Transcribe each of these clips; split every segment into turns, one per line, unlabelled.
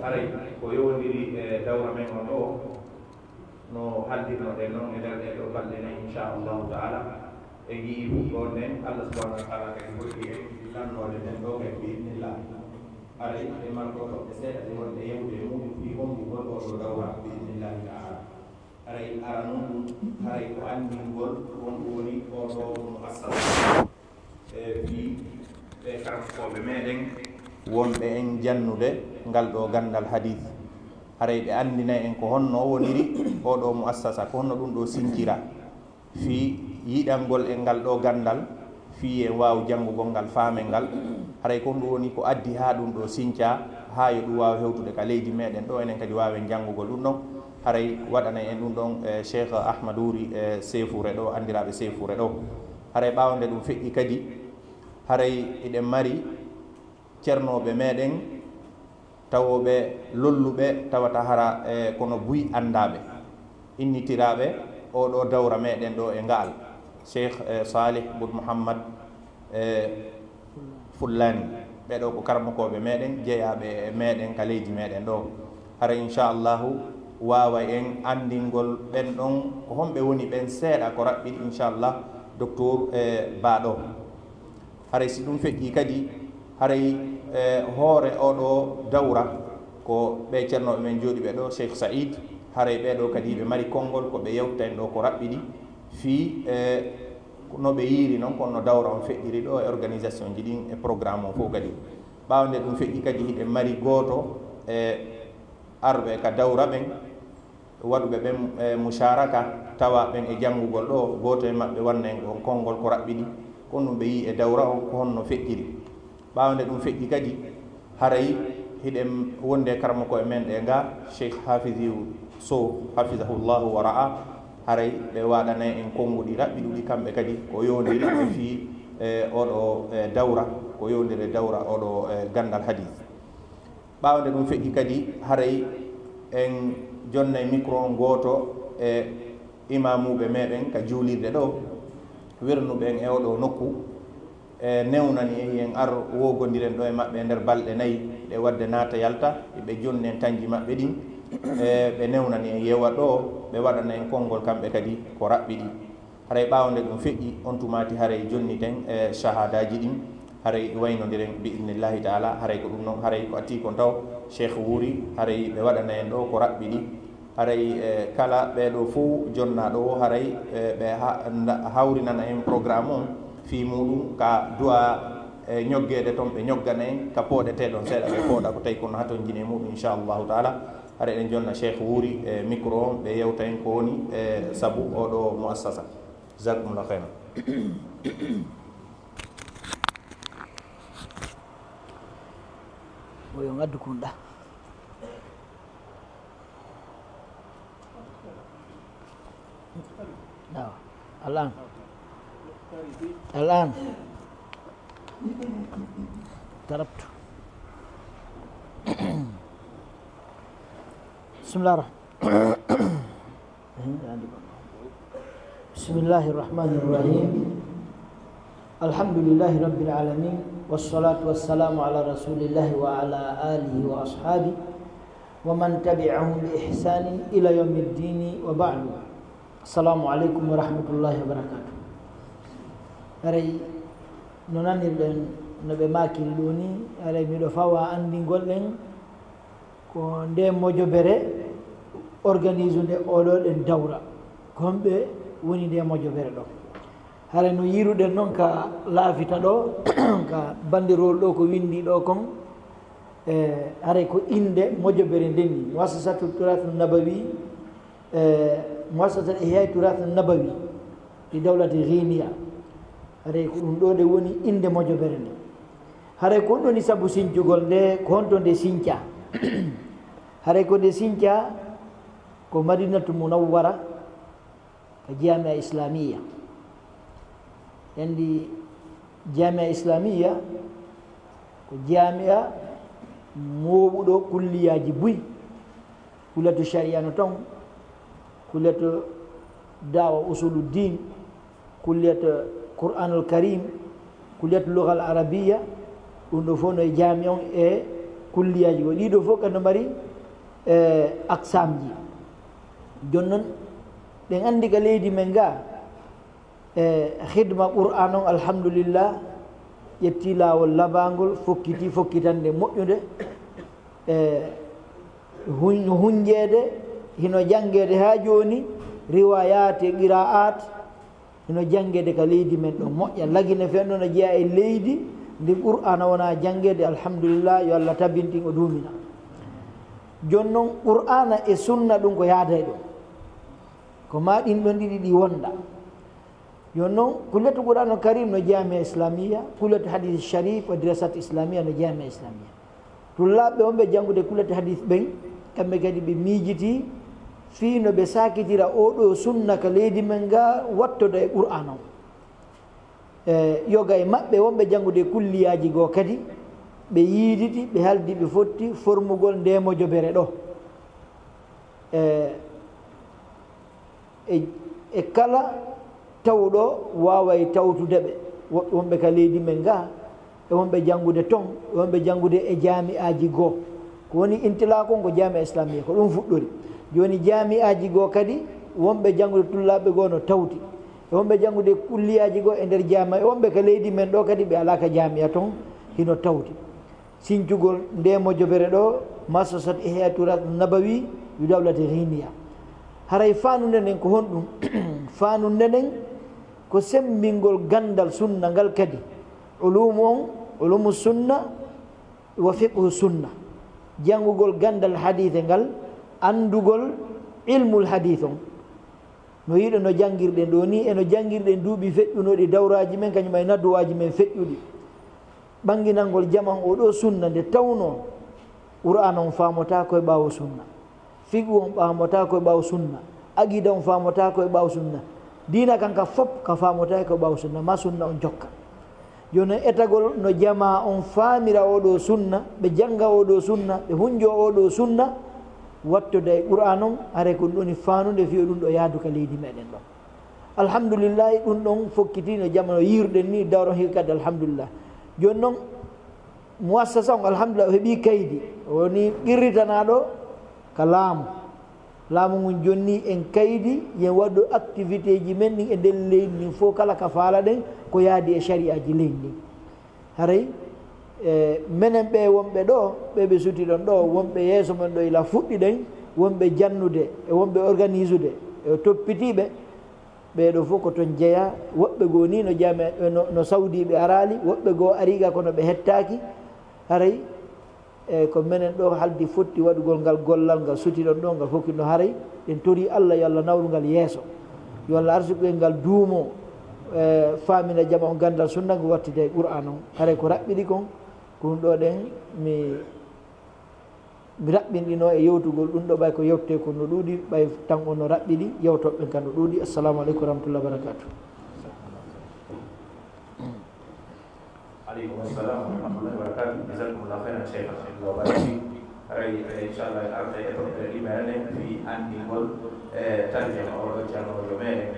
haray ko yowndiri dawra men on ɗo no haldirnoɗen noon e nder ɗe ɗo balɗe nayi inchallahu taala e yii fuɗɗode Allah subhanahu wa taala kadi hoyɗi en lannode ɗen ɗo kadi biidnillah aray e marko toɓɓe seeɗa ɗe wonde yewde muɗum fi hombugol oɗo dawra biidnillahi taala aray ara noon ɗum haray ko anndingol wonɗum woni oɗo no assal fi ɓe karankoɓe meɗen wonɓe en jannude ngal ɗo gandal hadith haray ɓe andina en ko honno woniri oɗo mo assasa ko honno ɗum ɗo sincira fi yiɗalngol e ngal ɗo gandal fi en waw jangugol ngal faamel ngal haray ko ɗum woni ko addi ha ɗum ɗo sinca ha yo ɗum wawa hewtude ka leydi meɗen ɗo enen kadi wawen jangugol ɗum ɗon haray waɗana en ɗum ɗon cheikh ahmadouri e sefure ɗo andiraɓe sefure ɗo haray ɓawde ɗum feƴƴi kadi haray eɗen mari ceernoɓe meɗen tawoɓe lolluɓe tawata hara kono buy andaɓe innitiraɓe oɗo dawra meɗen ɗo e ngaal cheikh salih boud mouhammad fullani ɓeɗo ko karmakoɓe meɗen jeeyaɓe meɗen ka leydi meɗen ɗo hara inchallahu wawa en andingol ɓen ɗon ko homɓe woni ɓen seeɗa ko raɓɓiɗi inchallah docteur baɗo haray si ɗum feƴƴi kadi haray hoore oɗo dawra ko ɓe ceernoɓe men jooɗi ɓe ɗo cheikh saïd haray ɓeɗo kadi ɓe mari konngol ko ɓe yewtani ɗo ko raɓɓiɗi fi no ɓe yiiri noon kono no dawra on feƴƴiri ɗo e organisation ji ɗin e programme o fof kadi ɓawde ɗum feƴƴi kadi hiɗen mari gooto e arɓe ka dawra ɓen waɗuɓe ɓen musharaka tawa ɓen e janngugol ɗo gooto e maɓɓe wanna en on konngol ko raɓɓiɗi kono ɗum ɓe yii e dawra on ko honno feƴƴiri ɓawde ɗum feƴƴi kadi haray hiɗen wonde karmako e men ɗe nga cheikh hafiziu sow hafisahullahu wa ra'a haray ɓe waɗana en konnguɗi raɓɓiɗuɗi kamɓe kadi ko yowndiri e fi oɗo dawra ko yowndiri dawra oɗo gandal hadith ɓawde ɗum feƴƴi kadi haray en jonna micro on goto e imamuɓe meɗen ka juulirde ɗo wernuɓen e oɗo nokku e newnani e en ar wogodiren ɗo e maɓɓe nder balɗe nayyi ɗe wadde naata yalta ɓe jonni en tanji maɓɓe ɗin e ɓe newnani en yewa ɗo ɓe waɗana en konngol kamɓe kadi ko raɓɓiɗi haray ɓawde ɗum feƴƴi on tumati haray jonni ten e shahadaji ɗin haray waynodiren bi idnillahi taala haray ko ɗum noon haray ko atti kon taw cheikh wuuri haray ɓe waɗana en ɗo ko raɓɓiɗi haray kala ɓeɗo fof jonnaɗo haray ɓe hawrinana en programme on fi muɗum ka duwa e ñoggede toon ɓe ñoggana en ka pooɗeteɗon seeɗa ɓe pooɗa ko tawi kono haton jine muɗum inchallahu taala haɗa eɗen jonna cheikh wuuri e micro on ɓe yewta en ko woni e saabu oɗo muassasa jasakumllah khairan
oyo ngaddu kunɗa الآن ضربت بسم الله الرحمن الرحيم الحمد لله رب العالمين والصلاة والسلام على رسول الله وعلى آله وأصحابه ومن تبعهم بإحسان إلى يوم الدين وبعد السلام عليكم ورحمة الله وبركاته aray no nanirɗen no ɓe makiri ɗo ni aray miɗo fawa andingol ɗen ko nde mojobere organise nde oɗo ɗen dawra komɓe woni nde mojobere ɗo haray no yiruɗen noon ka laafita ɗo ka bandirol ɗo ko windi ɗo kon haray ko inde mojobere nden ni muassasatu turath nabawi muassasat ihya turath nabawi ɗi dawlati ghiniya haray ko ɗum ɗo nde woni inde mojobere nde haray ko ɗoni sabu sincugol nde ko honto nde sinca haray ko nde sinca ko madinatu munawwara ko jamia islamia endi jamia islamia ko jamia moɓuɗo kulliyaji buy kullatu sharia no ton kullatu dawa usuluddin kullatu Qur'anul Karim kulliyat lugha al arabiyya ɗum ɗo fof no e jami on e kulliyaji go ɗiɗo fof kano mari aksamji joni noon ɗen andi ka leydi men ga hidma qur'an on alhamdulillah ƴetti lawol labagol fokkitande moƴƴude hunjede hino jangede ha joni riwayat e qira'at hino jangede ka leydi men ɗo moƴƴa lagine fen ɗo no jeeya e leydi ndi qur'ana wona jangede alhamdulillah yo Allah tabintin o dumina joni noon qur'ana e sunna ɗum ko yaaday ɗo ko ma ɗin ɗon ɗiɗi ɗi wonda joni noon kullatu qur'an al karim no jamia islamia kullatu hadith sharif wa dirasat islamia no jamia islamia tullaɓe on ɓe janngude kullatu hadith ɓen kamɓe kadi ɓe miijiti fii no ɓe sakitira oɗo sunna ka leydi men ga wattoda e qur'an on yoga e maɓɓe wonɓe janngude kulliyaji goo kadi ɓe yiiditi ɓe haldi ɓe fotti formugol ndemojobere ɗo e kala tawɗo waway tawtudeɓe woɓɓe wonɓe ka leydi men ga e wonɓe janngude ton e wonɓe janngude e jami'aji goo ko woni intila kon ko jamia islamia ko ɗum fuɗɗori joni jami'aji goo kadi wonɓe janngude tullaɓe goo no tawti e wonɓe janngude kulliyaji goo e nder jamia e wonɓe ka leydi men ɗo kadi ɓe alaka jamia ton hino tawti sincugol ndemojobere ɗo masasat ihaturat nabawi yu dawlati rinia haray fanude nden ko honɗum fanude nden ko sembingol gandal sunna ngal kadi ulumu on ulumu sunna wa fiqhu sunna jangugol gandal hadithe ngal andugol ilmul hadith on no yiɗo no jangirɗen ɗo ni eno jangirɗen duuɓi feƴƴunoɗi dawraji men kañum ay nadduwaji men feƴƴuɗi ɓanginalngol jaman oɗo sunna nde tawno qur'an on famota koye ɓawo sunna fiqhu on famota koye ɓawo sunna aqida on famota koye ɓawo sunna dina kanka fop ka famota koye ɓawo sunna ma sunna on jokka joni etagol no jama on famira oɗo sunna ɓe janga oɗo sunna ɓe hunjo oɗo sunna wattude e qur'an on are ko ɗum ɗoni fanude fiyo ɗum ɗo yaadu ka leydi meɗen ɗo alhamdulillahi ɗum ɗon fokkitino jamano yirɗen ni dawron hikka kadi alhamdulillah joni noon muassasa on alhamdulillah o heeɓi kaydi woni qirritanaɗo ka laamu mum jonni en kaydi yen waɗɗo activité ji men ɗin e nder leydi ndin fof kala ka faala ɗen ko yaadi e sharia ji leydi ndin haray menen ɓe wonɓe ɗo ɓeɓe suti ɗon ɗo wonɓe yeeso men ɗo ila fuɗɗi ɗen wonɓe jannude e wonɓe organise ude e toppitiɓe ɓeɗo fof ko toon jeeya woɓɓe goo ni no jami no sawdiɓe arali woɓɓe goo ariga kono ɓe hettaki haray ko menen ɗo haldi fotti waɗugol ngal gollal ngal suti ɗon ɗo ngal hokkino haray en tori Allah yo Allah nawru ngal yeeso yo Allah arsuɓe ngal duumo famina jama on gandal sunna ngo wattide e qur'an on haray ko raɓɓiɗi kon ko ɗum ɗo ɗen mi raɓɓinɗino e yewtugol ɗum ɗo ɓay ko yewte ko no ɗuuɗi ɓay tan on no raɓɓiɗi yewtoɓe kan no ɗuuɗi assalamu aleykum wa rahmatullah wa barakatuh
aleykum assalam wa rahmatullahi wa barakatuh jazakumullahu khairan cheikh wa baraki haray inchallah arta e toɓɓere ɗimene fi anndingol tarjama oɗo janojo meɗen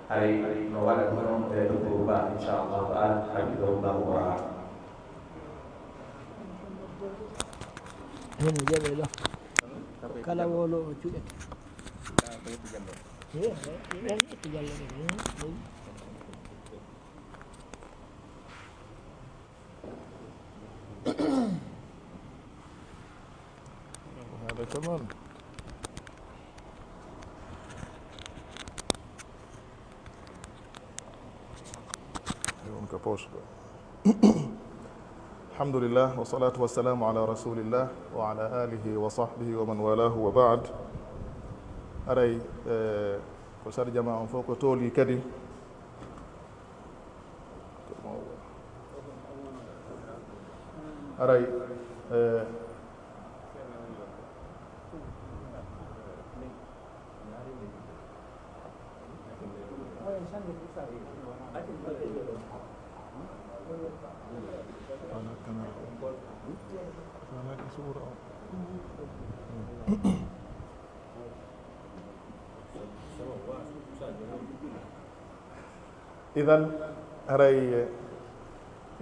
haray no waɗa ɗum docteur ba inchallahu taala hafidahullahu wa
heno jaɓe ɗo kala wolo o cuɗete
هذا كمان الحمد لله والصلاة والسلام على رسول الله وعلى آله وصحبه ومن والاه وبعد أري كسر جماعة فوق تولي كدي أري إذن هراي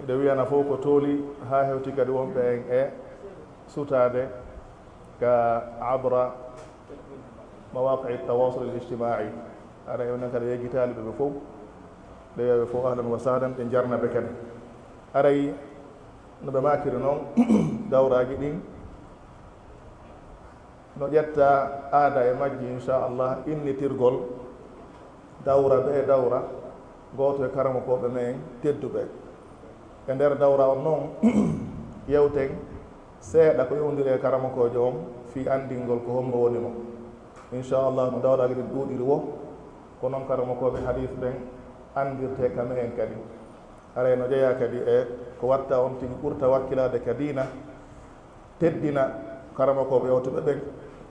إذا ويانا فوق تولي ها هوتي كدي ومبين sutade ka abra mawaqi tawasul ijtimai ara yewna kada yegitali ɓe fof ɗeyoɓe fof ahlan wa sahlan ɓe jarna ɓe kadi aray no ɓe makiri noon dawraji ɗin no ƴetta aada e majji inchallah innitirgol dawra ɓe dawra gooto e karama koɓe men tedduɓe e nder dawra on noon yewten seeɗa ko yowdiri e karama kojo on fi andingol ko hommo woni mo inchallah no dawraji ɗin ɗuuɗiri wo ko noon karama koɓe hadis ɓen andirte kame en kadi aray no jeeya kadi e ko watta on tigi ɓurta wakkilade ka diina teddina karama koɓe yewtuɓe ɓen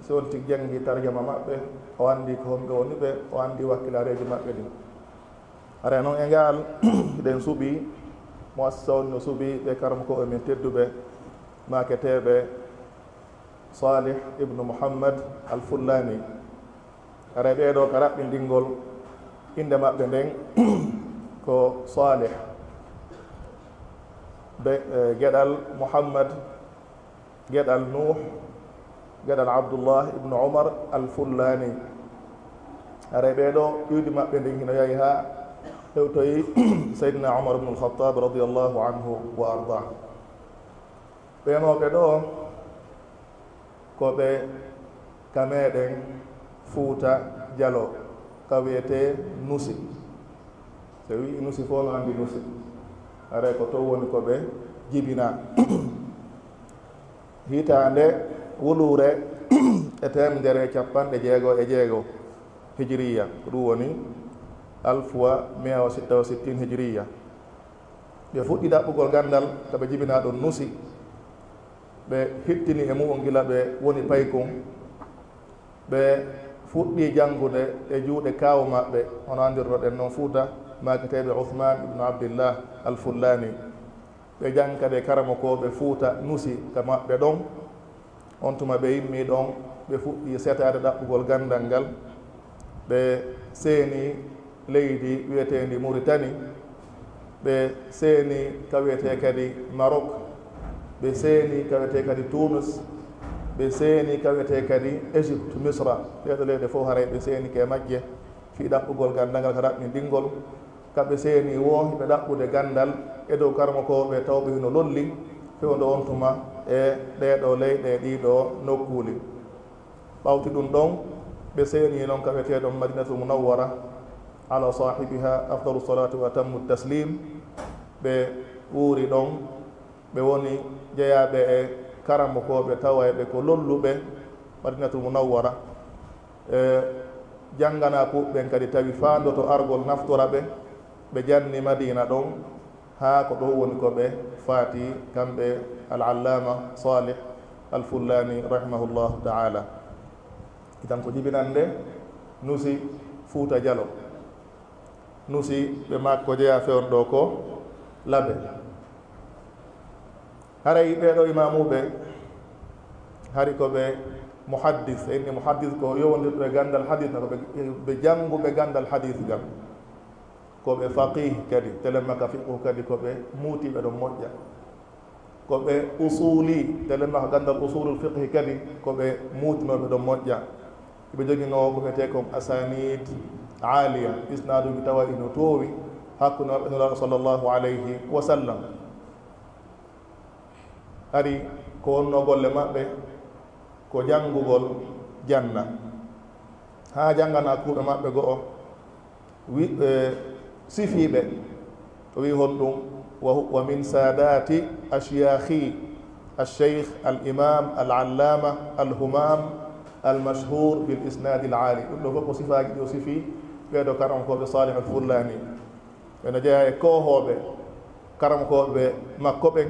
so on tigi jangi tarjama maɓɓe o andi ko homɓe woni ɓe o andi wakkilareji maɓɓe ɗin aray noon e ngal ɗen suuɓi mo assawni no suuɓi ɓe karama koɓe min tedduɓe maketeɓe salih ibnu mouhammad alfullani aray ɓeɗo ka raɓɓindingol inde maɓɓe nden ko salih be geɗal mouhammad geɗal nuh geɗal abdoullah ibnu omar alfullani aray ɓeɗo ƴuydi maɓɓe ndin hino yahi ha hewtoyi seydina omar ibnu alkhatab radiallahu anhu wa ardah ɓenoɓe ɗo koɓe kameɗen fuuta jalo ka wiyete nusi so wi nusi fo no andi nusi aray ko to woni koɓe jibina hitande wulure e temedere capanɗe jeego hijriya ko ɗum woni 1166 hijriya ɓe fuɗɗi ɗaɓɓugol gandal koɓe jibina ɗon nusi ɓe hittini e mu'on gila ɓe woni paykum ɓe fuɗɗi janngude e juuɗe kaawu maɓɓe hono andirnoɗen noon fuuta maketeɓe ouhman ibnu abdillah alfullani ɓe jangkade karama ko ɓe fuuta nusi ka maɓɓe ɗon on tuma ɓe yimmi ɗon ɓe fuɗɗi setade ɗaɓɓugol gandal ngal ɓe seeni leydi wiyetendi mauritani ɓe seeni ka wiyete kadi maroc ɓe seeni ka wiyete kadi tunis ɓe seeni ka wiyete kadi égypte misra ɗeɗo leyɗe fof haray ɓe seeni ke majje fi ɗaɓɓugol gandal ngal ka raɓɓindingol kamɓe seeni wo ɓe ɗaɓɓude gandal e dow karama ko ɓe tawɓe hino lolli fewndo on tuma e ɗeɗo leyɗe ɗiɗo nokkuli ɓawti ɗum ɗon ɓe seeni noon ka wiyeteɗon madinatul munawwara ala sahibiha afdalu salatu wa atammu taslim ɓe wuuri ɗon ɓe woni jeeyaɓe e karama koɓe tawayɓe ko lolluɓe madinatul munawwara janngana kuɓɓen kadi tawi faandoto argol naftora ɓe ɓe janni madina ɗon haa ko ɗo woni ko ɓe faati kamɓe alallama salih alfullani rahimahullahu taala itan ko jibinande nusi fuuta jalo nusi ɓe makko jeeya fewn ɗo ko laɓe haray ɓeɗo imamuɓe hari ko ɓe muhaddis inni muhaddis ko yowondirɗo e gandal hadis na ko ɓe jannguɓe gandal hadis gal koɓe faqih kadi telemaka fiqhu kadi koɓe muutiɓe ɗon moƴƴa koɓe usuli telemaka gandal usulul fiqhi kadi koɓe muutinoɓe ɗon moƴƴa ɓe joguino ko wiyete kom asanid alia isnaduji tawa ino toowi hakkude maɓɓe nulaɗo sallllahu alayhi wa sallam ari ko wonno golle maɓɓe ko janngugol janna ha janngana kuuɓe maɓɓe go'o sifiiɓe o wi hon ɗum wa min sadati ashyakhi alcheikh alimam alallama alhumam almashhur bil isnadi alali ɗum ɗo fof ko sifaji ɗi o sifi ɓeeɗo karamkoɓe salih alfullani ɓeno jeeya e kohoɓe karamkoɓe makko ɓen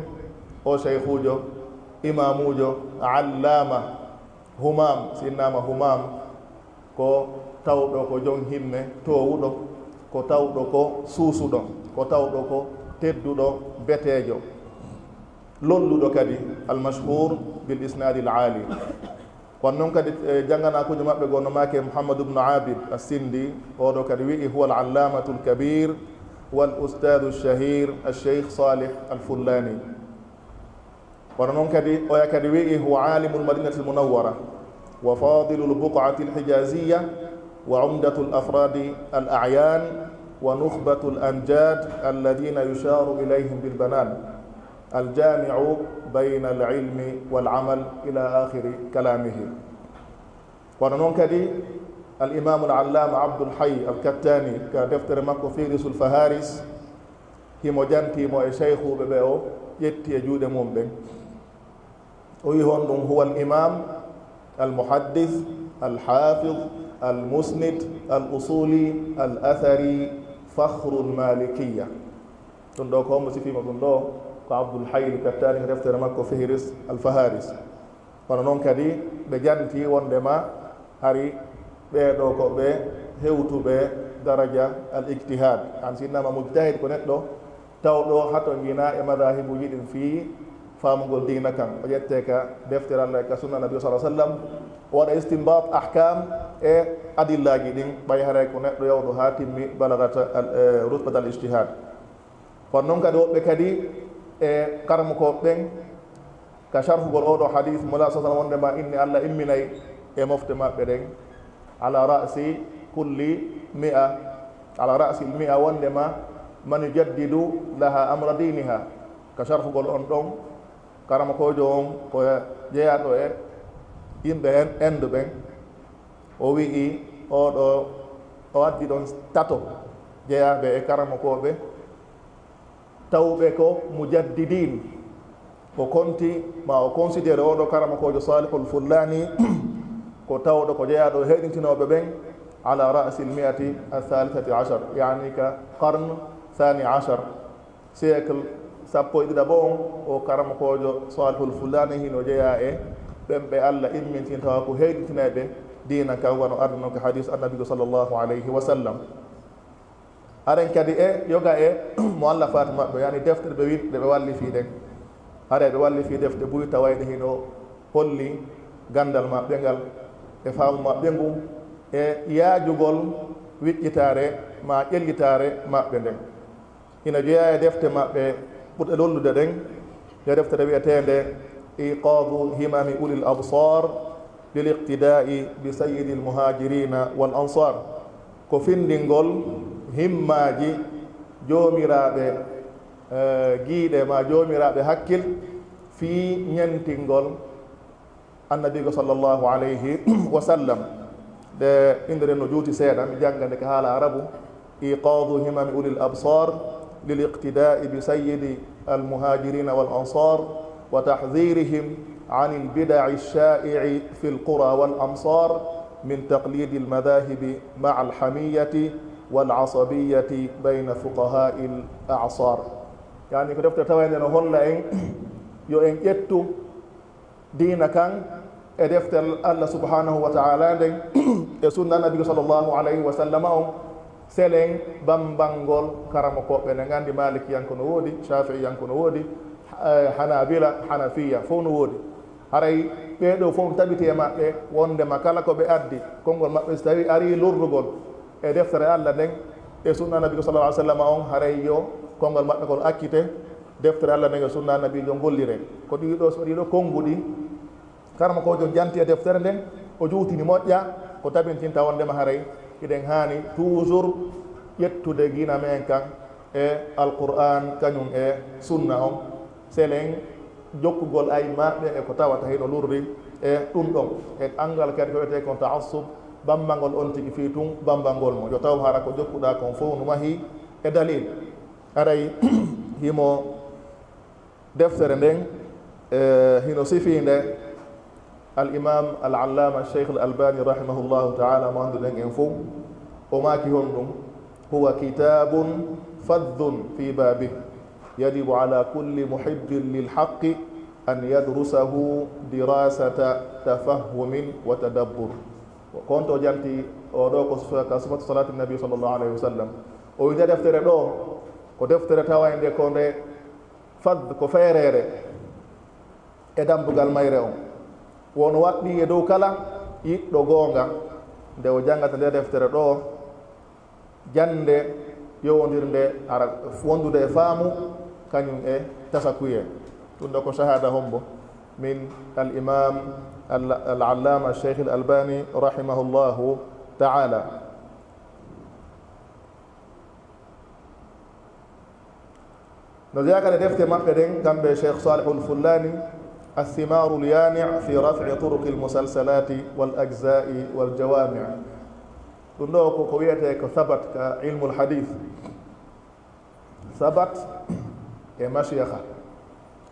o cheikhujo imamujo allama humam sinnama humam ko tawɗo ko jon himme towuɗo ko tawɗo ko suusuɗo ko tawɗo ko tedduɗo betejo lolluɗo kadi almashhur bil isnadi al ali kono noon kadi jannganakuji maɓɓe gonno make mouhamadou ubnu abid assindi oɗo kadi wi'i huwa alallamatu lkabir wal ustadu lchahir alcheikh salih alfullani ونون كدي أو يكدي هو عالم المدينة المنورة وفاضل البقعة الحجازية وعمدة الأفراد الأعيان ونخبة الأنجاد الذين يشار إليهم بالبنان الجامع بين العلم والعمل إلى آخر كلامه. ونون كدي الإمام العلامة عبد الحي الكتاني كدفتر مكو فيرس الفهارس هي جانتي مو شيخ ببيو يتي جود مومبن ويهون هو الإمام المحدث الحافظ المسند الأصولي الأثري فخر المالكية تندو كوم سي فيما تندو عبد الحي الكتاني دفتر مكو فهرس الفهارس ونون كدي بجانتي وندما هاري بيدو كو بي هيوتو بي درجة الاجتهاد عن سيدنا مجتهد كنتو تاودو حتى جينا مذاهب يدين في فامغول دينا كان وجدتك دفتر الله كسنة النبي صلى الله عليه وسلم ودا استنباط احكام ادله جدين باي هراي كنتو يودو هاتمي بلغت رتبة الاجتهاد فنون كدو بكدي كرمكو بين كشرح غول حديث مولا صلى الله عليه وسلم اني الله امني مفتما بدين على رأس كل 100 على رأس 100 وندما من يجدد لها أمر دينها كشرح قول أنتم كرم كوجون كوي جياتو يمبين أند بين وي أو أدي دون تاتو جيا به كرم كوبه توبكو مجددين وكنتي ما consider أو كرم كوجو صالح الفلاني ko tawdo ko jeyaɗo heɗintinoɓe ɓen ala ra'si l-mi'ati al-thalithati ashar yani ka qarn thani ashar siècle sappo e ɗiɗaɓo on o karamakojo salihul fulani hino jeeya e ɓen ɓe allah immintin tawa ko heɗintinaɓe dina kan wano arde noon ko hadis annabijo sallllahu alayhi wa sallam aren kadi e yoga e mo allah fati maɓɓe yani deftere ɓe winɗe ɓe walli fi ɗen are ɓe walli fi defte ɓuuri tawayde hino holli gandal maɓɓe ngal e faamu maɓɓe ngun e yaajugol wiƴƴitare ma ƴellitare maɓɓe nden ina jeeya e defte maɓɓe ɓurɗe lollude ɗen yo deftere wiyetende iqadu himami ulil absar lil iqtidai bi sayidi l muhajirina wal ansar ko findingol himmaji joomiraɓe giiɗe ma joomiraɓe hakkil fi ñentingol annabigo sallllahu alayhi wa sallam de indere no juuti seeɗa mi janggande ko haala arabu iqadu himami ulil absar lil iqtidai bi sayidi almuhajirina wal ansar wa tahdhirihim an albidaci alshaici fi alqura wal amsar min taqlidi almadahibi maa alhamiyati walasabiyati bayna fuqahai al acsar yani ko defte tawende no holla en yo en ƴettu diina kan e deftel allah subhanahu wa taala nden e sunna nabigo sallllahu alayhi wa sallam on selen bambangol karama koɓɓe ne gandi malikiyanko no woodi shafiiyanko no woodi hanabila hanafiya fof no woodi haray ɓeɗo fof tabiti e maɓɓe wondema kala ko ɓe addi konngol maɓɓe so tawi ari lurdugol e deftere allah nden e sunna nabigo sallah alih sallam on haray yo konngol maɓɓe kol akkite deftere allah nden e sunna nabijo gollire ko ɗiɗo so ɗiɗo konnguɗi karama kojo janti e deftere nden o juutini moƴƴa ko tabintinta wondema haray iɗen haani toujours ƴettude guina men kan e alqur'an kañum e sunna on selen jokkugol ay maɓɓe e ko tawata hino lurri e ɗum ɗon e angal kadi ko wiyete kon taassub bambangol on tigi fi tun bambangol mo yo taw hara ko jokkuɗa kon fof no mahi e dalil aray himo deftere nden hino sifinde الإمام العلامة الشيخ الألباني رحمه الله تعالى ما عنده لين إنفو وما كهون هو كتاب فذ في بابه يجب على كل محب للحق أن يدرسه دراسة تفهم وتدبر وكنت جنتي أودوك كصفة صلاة النبي صلى الله عليه وسلم وإذا دفتر له كدفتر تواين دي كون فذ كفيرير إدام بقال مايرهم won waɗɗi e dow kala yiɗɗo goonga nde o janngata nde deftere ɗo jannde yowondirde ara wondude e faamu kañum e tasakuye تندك شهادة هم من الإمام العلامة الشيخ الألباني رحمه الله تعالى. نزياك لدفت مقدن كان بشيخ صالح الفلاني الثمار اليانع في رفع طرق المسلسلات والأجزاء والجوامع. تندوك قويتك ثبت كعلم الحديث ثبت مشيخة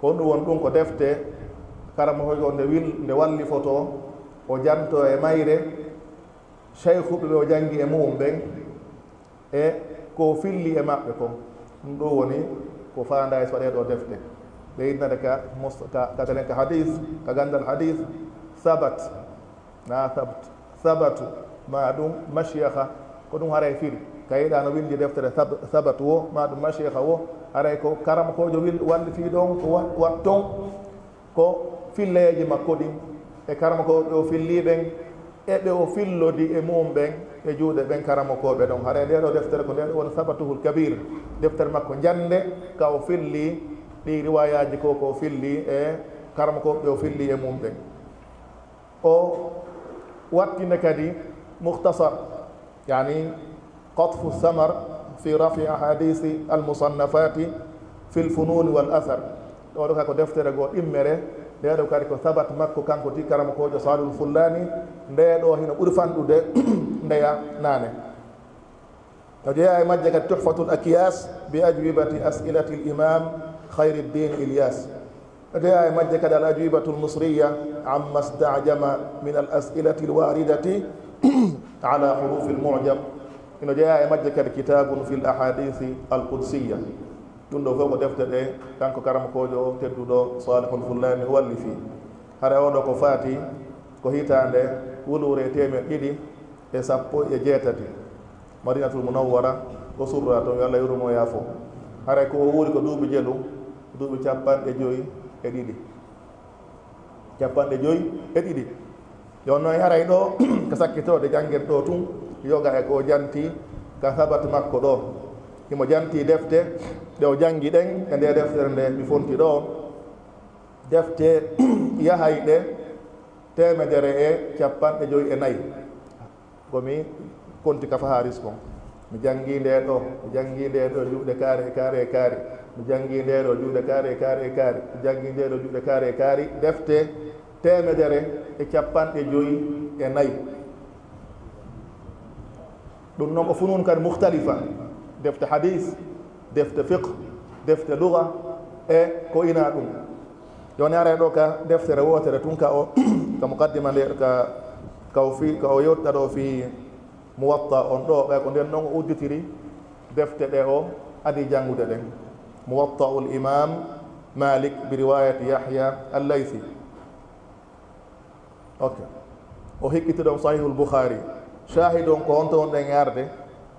كون وندون كو دفت كرم هو نde walli photo o janto e mayre cheikhu ɓe o jangi e mum ɓen e ko filli e maɓɓe ko ɗum ɗo woni ko fanda e so waɗe ɗo defte ɓe yiɗnade ka tenen ka hadis ka gandal hadis sabat na sabt sabatu ma ɗum machiyakha ko ɗum haray firi ka yiɗa no windi deftere sabat wo ma ɗum machiyakha wo haray ko karam kojo walli fi ɗon ko wat ton ko filleji makko ɗin e karama ko ɓe o filli ɓen e ɓe o fillodi e mum ɓen e juuɗe ɓen karama koɓe ɗon haɗa nde ɗo deftere ko nde ɗo woni sabatuhul kabir deftere makko jande ka o filli ɗi riwayaji ko ko filli e karama ko ɓe o filli e mum ɓen o wattinde kadi mukhtasar yani qatfu samar fi rafi ahadisi almusannafati fi lfununi wal athar ɗo ɗo kako deftere goo ɗimmere ndeɗo kadi ko sabat makko kanko ti karama kojo salul fullani ndeɗo hino ɓuuri fanɗude ndeya nane no jeeya e majje kadi tuhfatul akiyas bi ajwibati asilati l'imam khayriddin ilyas no jeeya e majje kadi al ajwibatu lmusriya amma stajama min al asilati lwaridati ala hurufi lmujam ino jeeya e majje kadi kitabun fi l ahadisi alqudsiya ɗum ɗo fof ko defte ɗe kanko karama kojo tedduɗo salihul fullani walli fi hara oɗo ko faati ko hitande wulure temen 217 madinatul munawwara ko surra toon yo Allah yurmo yaafo haray ko wuuri ko duuɓi jelu duuɓi 52 52 yon noon haray ɗo ko sakkitode janguel ɗo tun yoga e ko janti ka sabat makko ɗo himo janti defte ɗe o jangi ɗen e nde deftere nde mi fonti ɗo defte yahay ɗe 154 komi konti ka faharis kon mi jangi nde ɗo juuɗe kaari mi jangi nde ɗo juuɗe kaari mi jangi nde ɗo juuɗe kaari defte 154 ɗum noon ko funun kadi mukhtalifa defte hadis defte fiqh defte lugha e ko ina ɗum joni ara ɗo ka deftere wotere tun ka o ka muqaddima nde ka o yewta ɗo fi muwatta on ɗo ɓay ko nden noon o udditiri defte ɗe o adi jangude ɗen muwatta'ul imam malik bi riwayati yahya al-laythi ok o hikkiti ɗon sahihul bukhari shahid on ko honto on ɗen yarde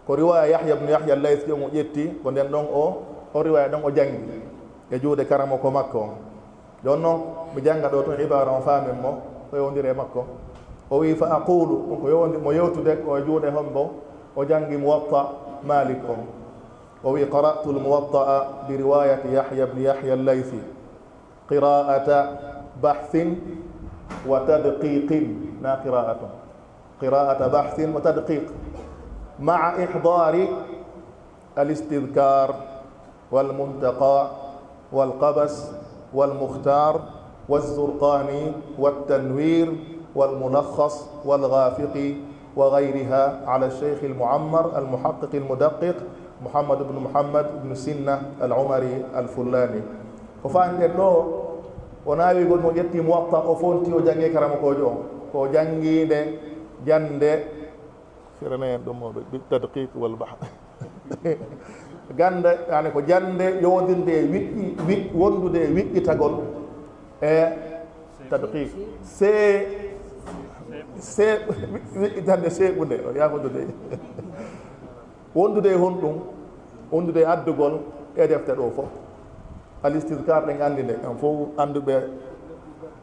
ko riwaya yahya ibn yahya al-laythi o ƴetti ko nden ɗon o riwaya ɗon o jangi e juuɗe karamo ko makko on jon noon mi janga ɗo toon ibara on faamen mo o yewndiri e makko o wi fa aqulu ɗum ko mo yewtude ko e juuɗe hombo o jangi muwatta malik on o wi qara'tu al-muwatta'a bi riwayati yahya ibn yahya al-laythi qira'ata bahthin wa tadqiqin na qira'ata bahthin wa tadqiq مع إحضار الاستذكار والمنتقى والقبس والمختار والزرقاني والتنوير والملخص والغافق وغيرها على الشيخ المعمر المحقق المدقق محمد بن محمد بن سنة العمري الفلاني وفان له وناوي يقول مجتي موطأ وفونتي وجانجي كرام كوجو كو جانجي دي جاندي بالتدقيق والبحث gande yani ko jande yowdinde wiɗɗi wondude wiɗɗitagol e tadqiq wiɗɗitande seeɓude o yafodude wondude e honɗum wondude e addugol e defte ɗo fof al istidkar ɗen andi nde en fof anduɓe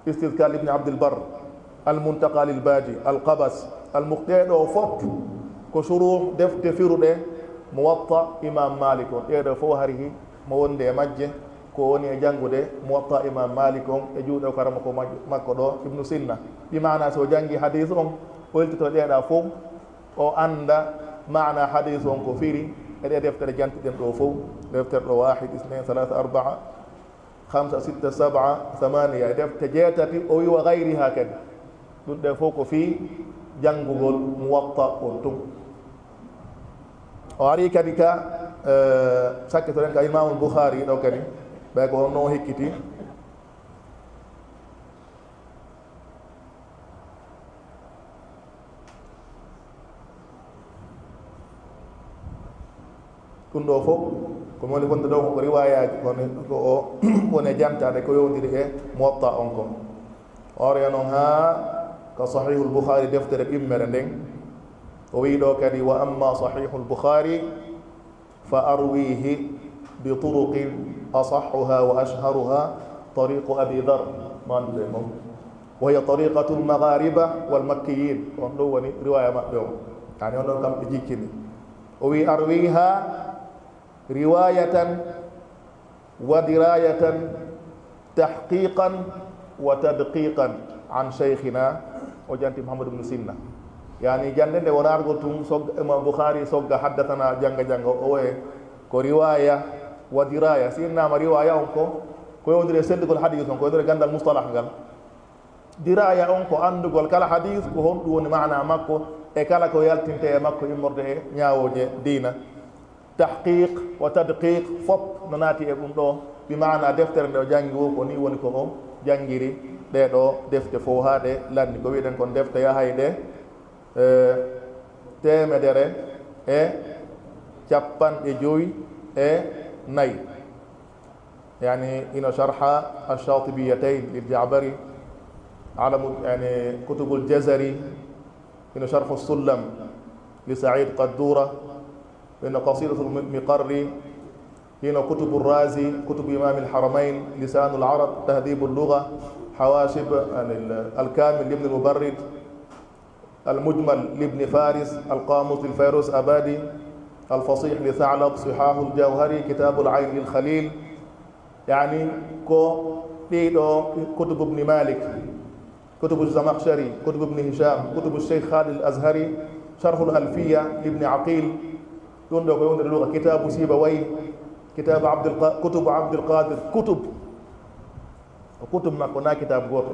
istidkar ibne abdilbar al muntaqa lil baji al qabas al muqteɗo fof ko shuruh defte firuɗe muwatta imam malik on ɗeɗo fof hari mo wonde e majje ko woni e janngude muwatta imam malik on e juuɗe karama ko makko ɗo ibnu sinna ɗi mana so janngi hadis on holtito ɗeeɗa fof o anda mana hadis on ko firi e ɗe deftere jantiɗen ɗo fof deftere ɗo 1 2 3 4 5 6 7 8 e defte jeetati o wi wa gayriha kadi ɗum ɗe fof ko fii janngugol muwatta on tum o ari kadi ka sakkitoɗen ka imamul bouhari ɗo kadi ɓay ko honno hikkiti ɗum ɗo fof ko woni wonde ɗo ko riwayaji ko o wone jantade ko yowdiri e muwatta on kon oroya noon ha ko sahihul bouhari deftere ɓimmere nden o wi ɗo kadi wa amma sahihul bouhari fa arwihi bi turuqin asahuha wa ashharuha tariqu abi dar mandude moom wa hiya tariqatu lmaghariba walmakkiyin on ɗo woni riwaya maɓɓe o yani on ɗon kam ɓe jikkini o wi arwiha riwayatan wa dirayatan tahqiqan wa tadqiqan an cheikhina o janti mouhamadou ibnu sinna yani jande nde wona argol tum imam bouhari sogga haddatana janga janga o woye ko riwaya wa diraya si innama riwaya on ko yowdiri sendigol hadis on ko yowdiri gandal mustalah ngal diraya on ko andugol kala hadis ko honɗum woni mana makko e kala ko yaltinte e makko immorde e ñawoje diina tahqiq wa tadqiq fop no naati e ɗum ɗo ɓi mana deftere nde o jangi wo ko ni woni ko o jangiri ɗeɗo defte fo ha ɗe landi ko wiɗen kon defte yahay ɗe temedere e capanɗe joyi e nayi yani ino sharha alshatibiyatayn liljabari alamu yani kutubul jazari ino sharhu sullam li said qaddura ino qasidatu lmiqarri ino kutubu razi kutubu imam alharamain lisanu larab tahdibu lluga حواشب الكامل لابن المبرد المجمل لابن فارس القاموس للفيروز أبادي الفصيح لثعلب صحاح الجوهري كتاب العين للخليل يعني كتب ابن مالك كتب الزمخشري كتب ابن هشام كتب الشيخ خالد الأزهري شرح الألفية لابن عقيل اللغة كتاب سيبويه كتاب كتب عبد القادر كتب ما كنا كتاب غوتو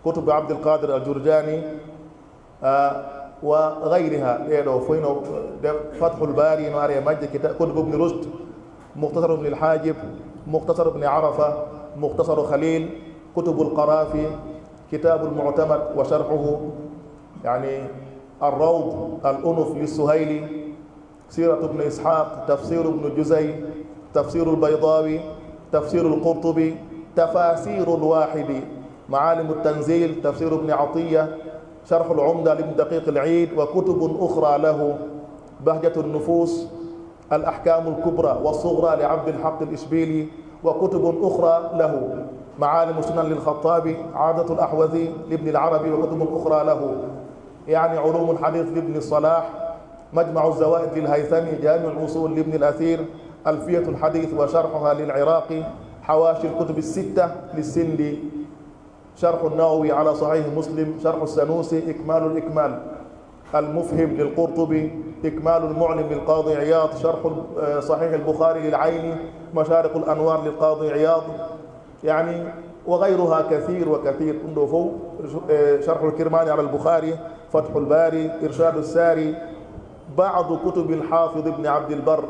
كتب عبد القادر الجرجاني وغيرها فينو فتح الباري ناري مجد كتب ابن رشد مختصر ابن الحاجب مختصر ابن عرفة مختصر خليل كتب القرافي كتاب المعتمد وشرحه يعني الروض الأنف للسهيلي سيرة ابن إسحاق تفسير ابن جزي تفسير البيضاوي تفسير القرطبي تفاسير الواحد معالم التنزيل تفسير ابن عطية شرح العمدة لابن دقيق العيد وكتب أخرى له بهجة النفوس الأحكام الكبرى والصغرى لعبد الحق الإشبيلي وكتب أخرى له معالم سنن للخطابي عادة الأحوذي لابن العربي وكتب أخرى له يعني علوم الحديث لابن الصلاح مجمع الزوائد للهيثمي جامع الأصول لابن الأثير ألفية الحديث وشرحها للعراقي حواشي الكتب الستة للسندي شرح النووي على صحيح مسلم شرح السنوسي إكمال الإكمال المفهم للقرطبي إكمال المعلم للقاضي عياض شرح صحيح البخاري للعيني مشارق الأنوار للقاضي عياض يعني وغيرها كثير وكثير شرح الكرماني على البخاري فتح الباري إرشاد الساري بعض كتب الحافظ ابن عبد البر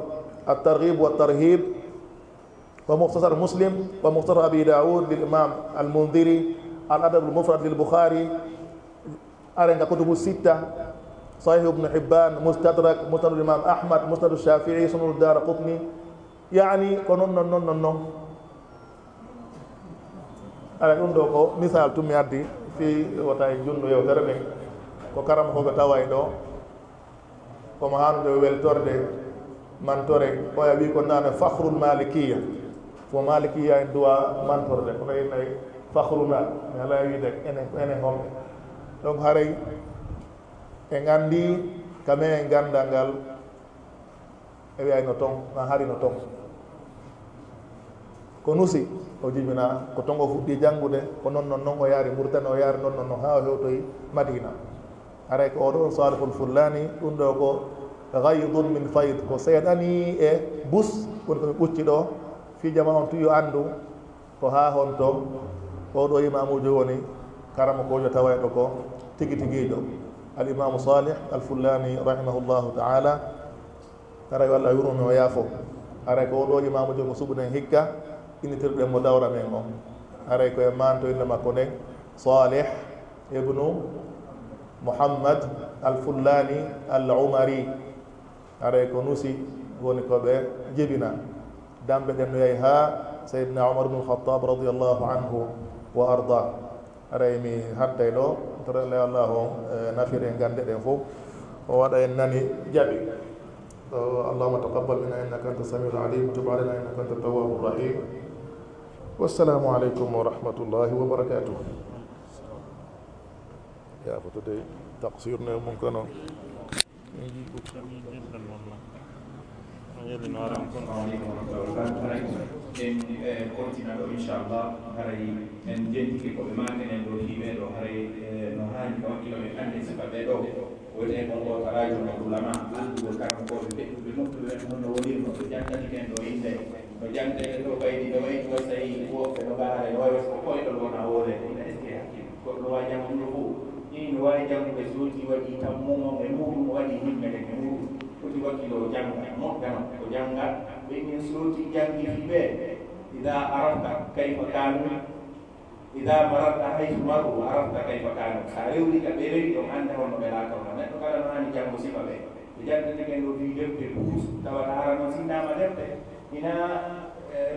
الترغيب والترهيب ومختصر مسلم ومختصر أبي داود للإمام المنذري الأدب المفرد للبخاري أرنك كتب الستة صحيح ابن حبان مستدرك مسند الإمام أحمد مسند الشافعي سنن الدار قطني يعني كنون ala ɗum ɗo ko misal tumi addi fi wota e junno yewtere nden ko karama koko taway ɗo komo hanude weltorde mantore oya wi ko nane fahrul malikiya fo malikiya en duwa mantorde kono innayi fahruna mi ala wiide enen homɓe donc haray en andi kame en gandal ngal e wiyayno ton ma harino ton ko nusi o jibina ko tongo fuɗɗi janngude ko noon noon o yaari Mauritanie o yaari noon noon ha o hewtoyi Madina aray ko oɗo salihul fullani ɗum ɗo ko gaydun min fayd ko seeɗani e bus woni komi ɓucci ɗo fi jama on tuyo anndu ko ha hon to oɗo imamujo woni karama kojo tawayɗo ko tigi tiguiɗo al imamu salih al fullani rahimahullahu taala aray Allah yurumi o yaafo aray ko oɗo imamujo ko suɓuɗen hikka initirɗen mo dawra men o aray koye manto inde makko nden salih ibnu Muhammad al fullani al umari aray ko nusi woni koɓe jibina damɓe ɗen no yahi ha Seydina Umar ibn Khattab radiyallahu anhu wa arda aray mi hadday ɗo torelle Allah o nafir en gande ɗen fof o waɗa en nani jaɓi allahumma taqabbal minna innaka anta samiul alim tub alayna innaka anta tawwabur rahim wassalamu aleykum wa rahmatullahi wa barakatuh ya fotude taqsir ne mum kono
en continua ɗo inchallah haray en jentike koɓe makenen ɗo hiɓe ɗo haray no hani ko wakkilo ɓe ande sifa ɓe ɗo woni kon o tarajo no ulama andugol karmakoɓe ɓeɗɗuɓe moftuɓe honno wonirno ɓe jantatiken ɗo inde no janteten ɗo ɓaydi ɓe wayi ko tawi woɓɓe ɗo ɓaara e wawi ko koyɗol wona woore ina est ce que hakkille goɗɗo wawi jangude fof ni no wawi jangude so woti waɗi tan mumo e muɗum waɗi himɓe ɗen e muɗum foti wakkilo o janga moƴƴano o janga ɓemin soti jangi fiɓe ida arafta kayfa kanu ida mararta haysu maru arafta kayfa kanu sa rewri ka ɓe rewi ɗon ande honno ɓe laatawno neɗɗo kala no hani jango sifa ɓe ɓe jantatiken ɗo fi defte puus tawata harano sinnama defte ina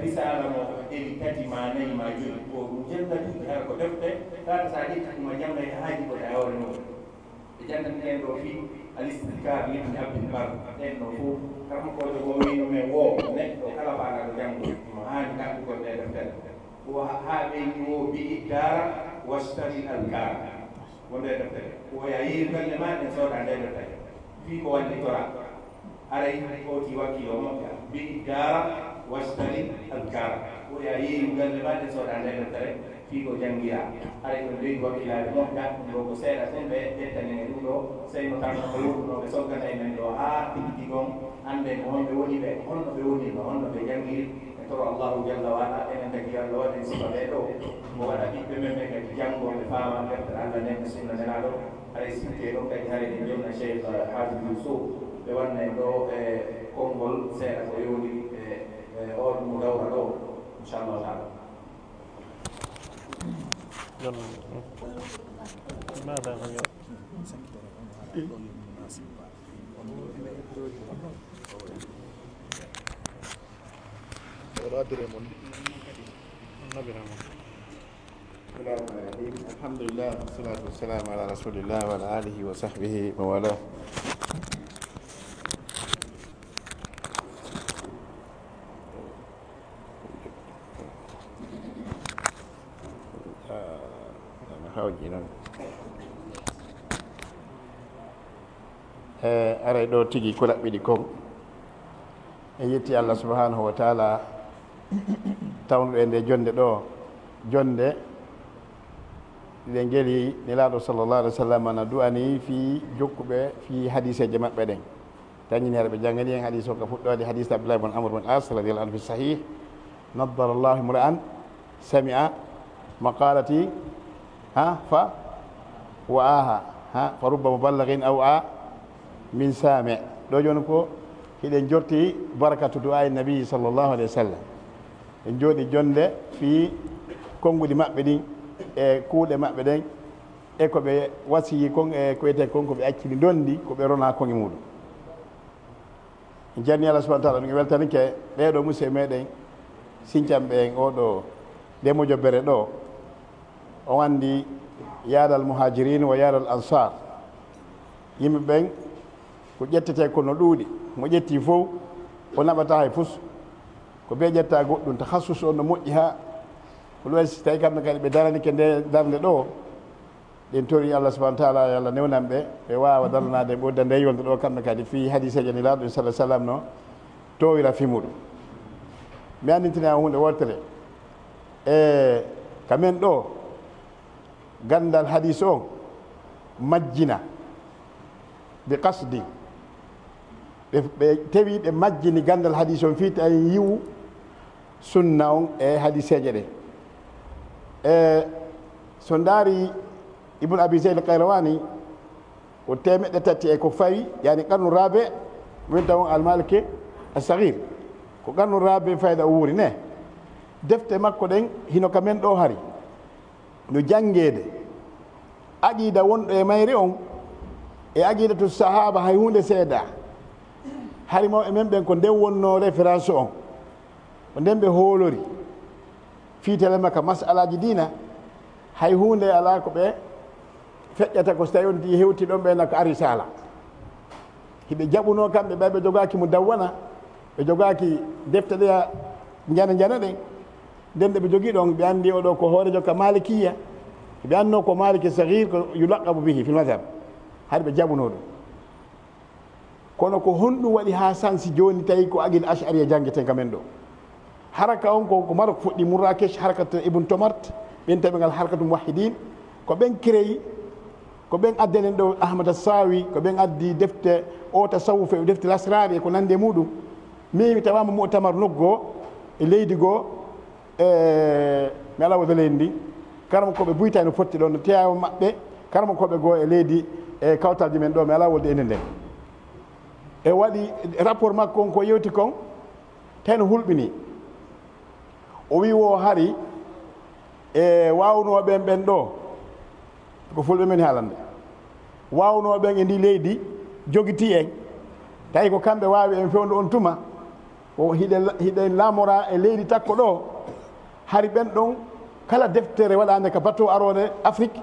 risala mo ɗeɗi tati ma nayi ma joyi ko ɗum jentati hara ko defte tata sa ƴettatuma jangay haaji ko tawore no ɓe jantatiken ɗo fi alistidkar libni abdil bar ɗen ɗo fof karmakojo go wino men wo neɗɗo kala mbaɗaɗo janngo mo haani kamɓugol ɗe deftere o ha ɓeyni o bi'i dara wastari alkara wonde deftere oya yeeri galle ma ɗen sooda nde deftere fii ko wallitora aray oti wakkilo moƴƴa bi'i dara wastari alkara oya yeeri galle ma ɗen sooda nde deftere fii ko janngira aray ko leydi wakkilaɓe moƴƴa ɗum ɗo ko seeɗa ten ɓe ƴettani e ɗum ɗo seyno tan ko yurɗuno ɓe soggana e men ɗo haa tigiti gon annde ko honɓe woni ɓe honno ɓe wonino honno ɓe janngiri e toro allahu jalla wa ala enen tagi allah waɗen sifa ɓe ɗo mo waɗa ɓiɓɓe men ɓe kadi janngoɓe faama deftere allah nenne sunna nelaɗo aray sitte ɗon kadi hare ɗen jomna cheikh haji yousuf ɓe wanna en ɗo e konngol seeɗa ko yowdi e on mo dawra ɗo inchallahu taala
ماذا غير
الحمد لله والصلاة والسلام على رسول الله وعلى آله وصحبه وموالاه. aray ɗo tigi ko laɓɓiɗi kon en yetti Allah subhanahu wa taala tawnuɗe nde jonde ɗo jonde ɗe ngeli nelaɗo sallllahu alih wa sallam na du'ani fi jokkuɓe fi hadiseje maɓɓe ɗen tañini hara ɓe jangani en hadis o ka fuɗɗode hadis abdoulah bon amr bon as radiallahu anhu fi sahih naddara llahu imra'an sami'a maqalati fa wa'aha fa rubba muballagin aw a min sami ɗo joni ko hiɗen jorti barakatu du'a nabi sallllahu alayhi wa sallam en jooɗi jonde fi konnguɗi maɓɓe ɗin e kuuɗe maɓɓe ɗen e ko ɓe wasiyi kon e ko wiyete kon ko ɓe accini dondi ko ɓe rona koŋe muɗum en janni Allah subahana taala ɗum e weltanike ɓeeɗo musidɓe meɗen sincanɓe en oɗo ndemo jobbere ɗo o andi yaadal muhajirin wa yaadal ansar yimɓe ɓen ko ƴettete kono ɗuuɗi mo ƴetti fof o naɓata hay fus ko ɓe ƴetta goɗɗum ta hassus on no moƴƴi ha ko ɗum waysi tawi kamɓe kadi ɓe daranike nde darde ɗo ɗen tori Allah subahana taala yo Allah newnan ɓe ɓe wawa daranade ɓodda nde yolde ɗo kamɓe kadi fi hadiseje ni laaɗo sallah sallam no towira fi muɗum mi andintinama hunde wotere kamen ɗo gandal hadis o majjina ɓe kasdi ɓe tewi ɓe majjini gandal hadis on fiita en yiwu sunna on e hadiseje ɗe so ndaari ibnu abi zeyd al-qayrawani o temeɗɗe tati e ko fawi yani qarnu rabe winta on almalike asahir ko qarnu rabe fayda o wuuri ne defte makko ɗen hino ka men ɗo hari no jangede aqida wonɗo e mayre on e aqida to sahaba hay hunde seeda hari mawɓe men ɓen ko nden wonno référence on ko nden ɓe hoolori fiitele makka masalaji dina hay hunde ala ko ɓe feƴƴata ko so tawi on ti hewti ɗon ɓe nako arisala hiɓe jaɓuno kamɓe ɓe ɓe jogaki mo dawwana ɓe jogaki defte ɗe jana jana ɗen nden ɗe ɓe jogui ɗon ɓe andi oɗo ko hoorejo ka malikiya ɓe anno ko maliki sahir ko yulaqabu bihi fil madhab haɗa ɓe jaɓuno ɗum kono ko honɗum waɗi ha sansi joni tawi ko aqil ash'ari janggueten kamen ɗo haraka on ko Maroc fuɗɗi Marrakech harkatu ibn Tomart ɓen tawi ngal harkatu muwahhidin ko ɓen créé ko ɓen addenen ɗo Ahmad Assawi ko ɓen addi defte o tasawuf e defte lasrari e ko nande muɗum mi tawama mu'tamar nokgo e leydi goo mi ala wodo leydi ndi karama koɓe buytani fotti ɗon no teyawa maɓɓe karama koɓe goo e leydi e kawtalji men ɗo mi ala wolde enen nden e waɗi rapport makko on ko yewti kon ten hulɓini o wi wo hari e wawnoɓen ɓen ɗo ko fulɓe men haalande wawnoɓen e ndi leydi jogiti en tawi ko kamɓe wawi en fewndo on tuma o hiɗen laamora e leydi takko ɗo hari ɓen ɗon kala deftere waɗande ka bateau arode Afrique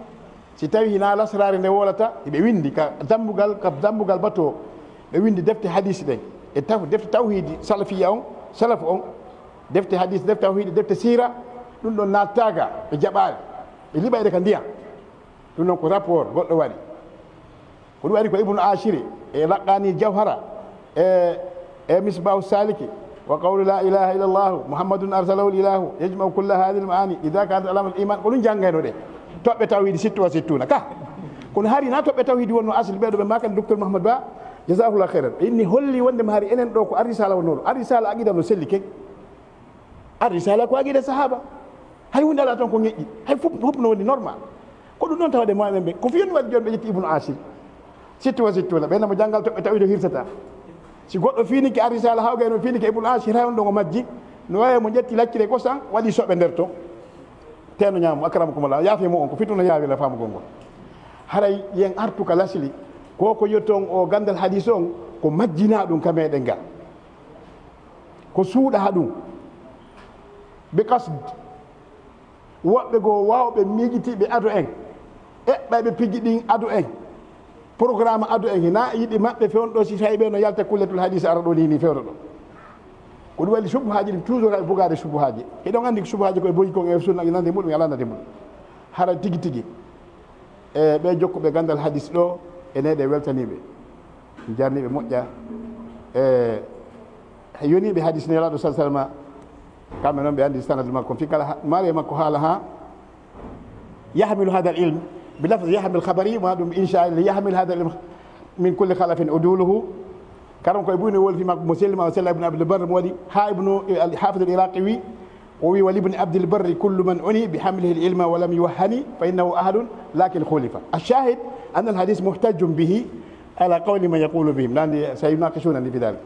si tawi hina lasrare nde wolata eɓe windi ka dambugal bateau ɓe windi defte hadis ɗen e defte tawhidi salafiya on salafu on defte hadis defte tawhidi defte sira ɗum ɗon nattaga ɓe jaɓaɗe ɓe liɓayde ka ndiyam ɗum noon ko rapport goɗɗo waɗi ko ɗum waɗi ko ibnu ashiri e laqqani jawhara e misbahu saliki wa qawlu la ilaha illa llahu muhammadun arsalahu l'ilahu yajmau kulla hadihi lmaani ida kanat alama l iman ko ɗum janggayno ɗe toɓɓe tawhidi sittu wa sittuna ka kono haari na toɓɓe tawhidi wonno asli ɓeɗo ɓe makani docteur Mouhamadou Ba jasahullah khairan inni holli wondema haari enen ɗo ko arrisala wonnoɗo arrisala aqida no selli ken arrisala ko aqida sahaba hay hunde ala toon ko ñeƴƴi hay fof no woni normal ko ɗum noon tawade moamen ɓe ko fiyoni waɗi joni ɓe ƴetti ibnu ashir sittu wa sittuna ɓenamo janggal toɓɓe tawido hirsata si goɗɗo finiki arrisala hawgayno finiki ibnu ashir hay on ɗon o majji no wawi mo ƴetti laccire kosan waɗi soɓe nder to teno ñaamo akramakumullah yaafimo on ko fittuno yaawila famugol ngol haray yen artu ka lasli ko yetton o gandal hadis on ko majjina ɗum ka meɗen ga ko suuɗa ha ɗum ɓe kasd woɓɓe goo wawɓe miijitiɓe ado en eɓɓaɓe pigui ɗin ado en programme ado en hina yiɗi maɓɓe fewno ɗo si tawi ɓe no yalta kulletul hadis ara ɗo ni fewno ɗo ko ɗum waɗi subuhaji ɗi toujours aɓe bugade subuhaji heɗon andi ko subuhaji koye boyi kon e sunna nande muɗum ala nande muɗum hara tigui tigui e ɓe jokkuɓe gandal hadis ɗo ene ɗe weltaniɓe jarniɓe moƴƴa e yoniɓe hadis nelaɗo sa sallama kamɓe noon ɓe andi sanadu makko fi kala mari makko haala ha yahmilu hada l ilm bilafde yahmil habari ma ɗum inchallah yahmil hada l ilm min kulli halafin uduluhu karam koye ɓuyno wolfi makko mo sellima o sella ibne abdilbarre mo waɗi ha ibnu hafid l iraqi wi o wi walibne abdilbarri kullu man uni bihamlihi l ilma wa lam yuwahhani fa innahu ahadun lakin khulifa الشاهد أن الحديث محتج به على قول من يقول به ناندي سيناقشونني في ذلك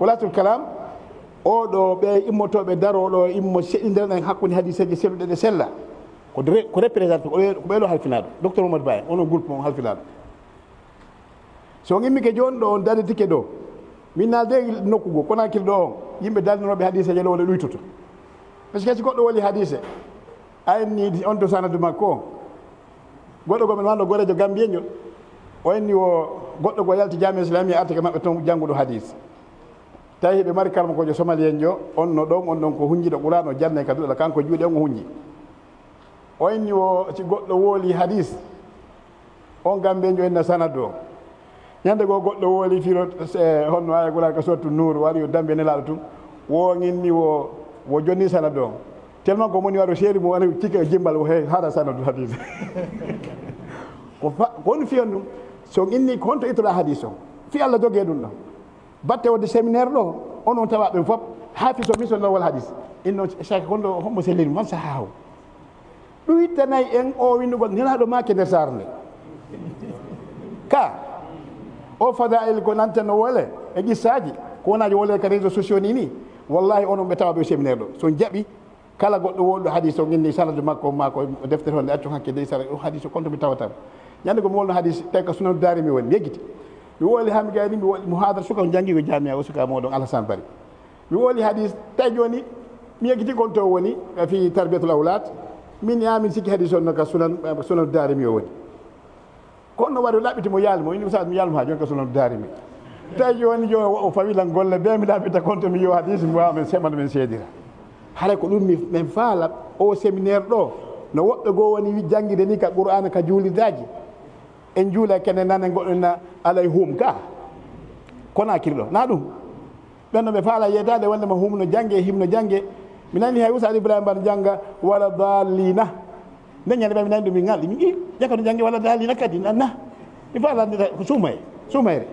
خلاصة الكلام o ɗo ɓe immotoɓe daroɗo immo seɗidireɗen hakkude hadiseji selluɗe sella ko représente ko ɓeɗo halfinaɗo docteur Mamadou Baye onon groupe mo halfinaɗo so immike joni ɗo on dadetike ɗo min nalde nokkugo konakil ɗo on yimɓe daldinoɓe hadiseji ɗo wole ɗuytoto par ce que si goɗɗo woli hadise ayenni on to sanadu makko o goɗɗo gomen wano gorejo gambieñol o enni o goɗɗo go yalti jami islami artike maɓɓe toon jannguɗo hadis tawi ɓe mari karma kojo somalien jo on no ɗon on ɗon ko hunjiɗo ɓurano janne ka duɗala kanko juuɗe on o hunji o enni o si goɗɗo wooli hadis on gambiejo enna sanadu o ñande goo goɗɗo wooli firo honno aya gulaka sottu nour waɗi o dambe nelaɗo tum wo ginni wo jonni sanadu o tellement ko moni waro seeri mo woni cike jimbal o he hada sanadul hadis ko woni fiyon ɗum so inni konto ittoɗa hadis o fi Allah jogee ɗum ɗo batte wadde séminaire ɗo onon tawa ɓen fof hafiz o mission lawol hadis inno chaque gonɗo hommo sellini man sahaw ɗum ittanayi en o windugol nelaɗo make nder sar nde ka o fadail ko nantanno wole e qissaji ko wonaji wole ka réseau sociaux ni wallahi onon ɓe tawa ɓe séminaire ɗo so jaɓi kala goɗɗo wolɗo hadis o inni sanadu makko mako deftere honde accu hakke dey sara hadis o konto mi tawatan ñande ko mi wolno hadis tawi ko sunan darimi woni mi yeggiti mi woli hami gayni mi woli muhadara suka jangi ko jamia o suka moɗon alassane bari mi woli hadis tawi joni mi yeggiti kon to woni fi tarbiyatul awlad min yamin sikki hadis on noka sunan darimi o woni kono waɗi laɓɓitimo yaalmo ini sa mi yaalmo ha joni ko sunan darimi tawi joni jo o fawilan golle ɓe mi laɓɓita konto mi yo hadis mi wawa men semana men seedira haray ko ɗum min faala o séminaire ɗo no woɓɓe goo woni jangguide ni ka qur'ana ka juulidaji en juula kene nane goɗɗona alay hum ka kona kirɗo na ɗum ɓen no ɓe faala yeytade wonde ma humno jangge himno jangge mi nani hay usaɗ ibrahima mbaɗa jangga wala dalina nde ñande ɓe mi nani ɗum mi ngalɗi mi i ƴaka no jangge wala dalina kadi nanna mi faalandita ko sumayre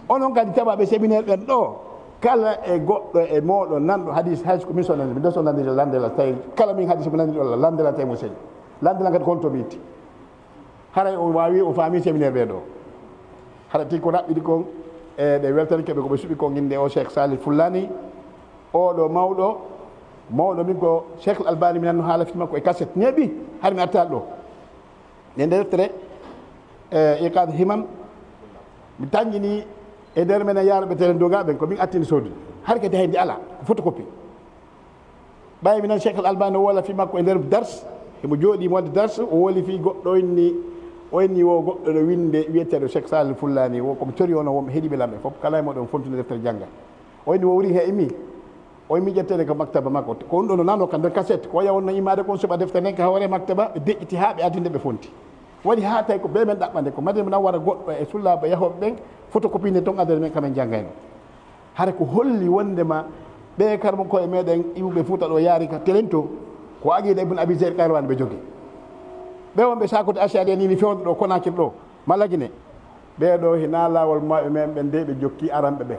onon kadi tawaɓe séminaire ɓen ɗo kala e goɗɗo e moɗo nanɗo hadis hayso ko min sonande mi deso nandide landela tawi kala min hadis mo nandi ɗo landela tawi mo seeɗi landela kadi konto mi itti haray o wawi o faami séminaire ɓe ɗo haɗa tigui ko raɓɓiɗi kon e ɗe weltanikeɓe koɓe suuɓi ko inde o cheikh salih fullani oɗo mawɗo min ko cheikh albani mi nanno haala fi makko e cassette neeɓi har mi artal ɗo nde deftere iqad himam mi tañƴini e nder men yaroɓe telen dogaɓen ko min attini sodude har kadi hayndi ala ko photocopie ɓawi mi nan cheikh albani o wola fi makko e nder dars emo jooɗi modde dars o woli fi goɗɗo o inni wo goɗɗo ɗo winde wiyeteɗo cheikh salih fullani wo komi tori ono wonɓe heeɗiɓe lamɓe fof kala e moɗon fontude deftere jangga o inni wo wori he imi o immi ƴettede ko maktaba makko ko ɗum ɗo no nano ka nder cassette ko yawonno immade kon soɓa deftere nden ka hawre maktaba ɓe deƴƴiti ha ɓe addinde ɓe fonti waɗi ha tawi ko ɓe men ɗaɓɓande ko madina nawara goɗɗo e sullaɓe yahoɓe ɓen photocopie nde ton addere men kamen janggayno hara ko holli wondema ɓe karmo koye meɗen iwɓe fuuta ɗo yaari ka telento ko aguide ibne abi zeyd kayrowani ɓe jogui ɓe wonɓe sakude asiade nini fewde ɗo konakir ɗo malagine ɓeɗo hina lawol mawɓe men ɓe nde ɓe jokki aranɓe ɓe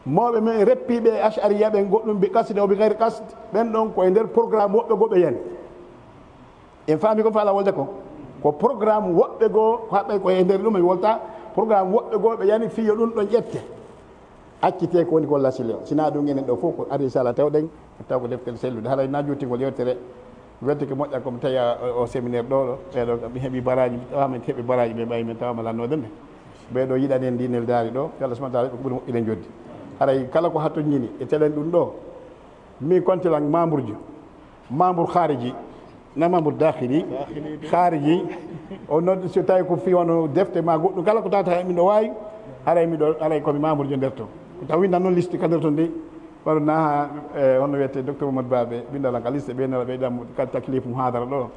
mawɓe men reppiɓe ashariya ɓen goɗɗum ɓe kasde o ɓe gayri kasde ɓen ɗon koye nder programme woɓɓe goo ɓe yen en faami ko faala wolde ko programme woɓɓe goo haɓɓay koye nder ɗum e wolta programme woɓɓe goo ɓe yani fiyo ɗum ɗon ƴette accite ko woni ko lasile o sina ɗum enen ɗo fof ko ari sala tawɗen taw ko deftere sellude haɗa na juttingol yewtere wedde ko moƴƴa komi tawi o séminaire ɗo ɓeɗo mi heeɓi baraji tawamen heeɓi baraji ɓe ɓayi men tawama lannoɗen nde ɓeɗo yiɗani en ndinel daari ɗo yo Allah subahana taala ɓe ɓuuri moƴƴiɗen joddi haray kala ko hattoñini e telen ɗum ɗo mi contilan membre hariji na membre dakhili hariji o noon so tawi ko fi wono defte ma goɗɗum kala ko tawata min ɗo wawi haray miɗo alay komi membre jo nder to ko taw windan noon liste ka nder to ndi waɗo naha honno wiyete docteur Mamadou Babé bindalan ka liste ɓenala ɓeydam kadi taklif mum hadara ɗo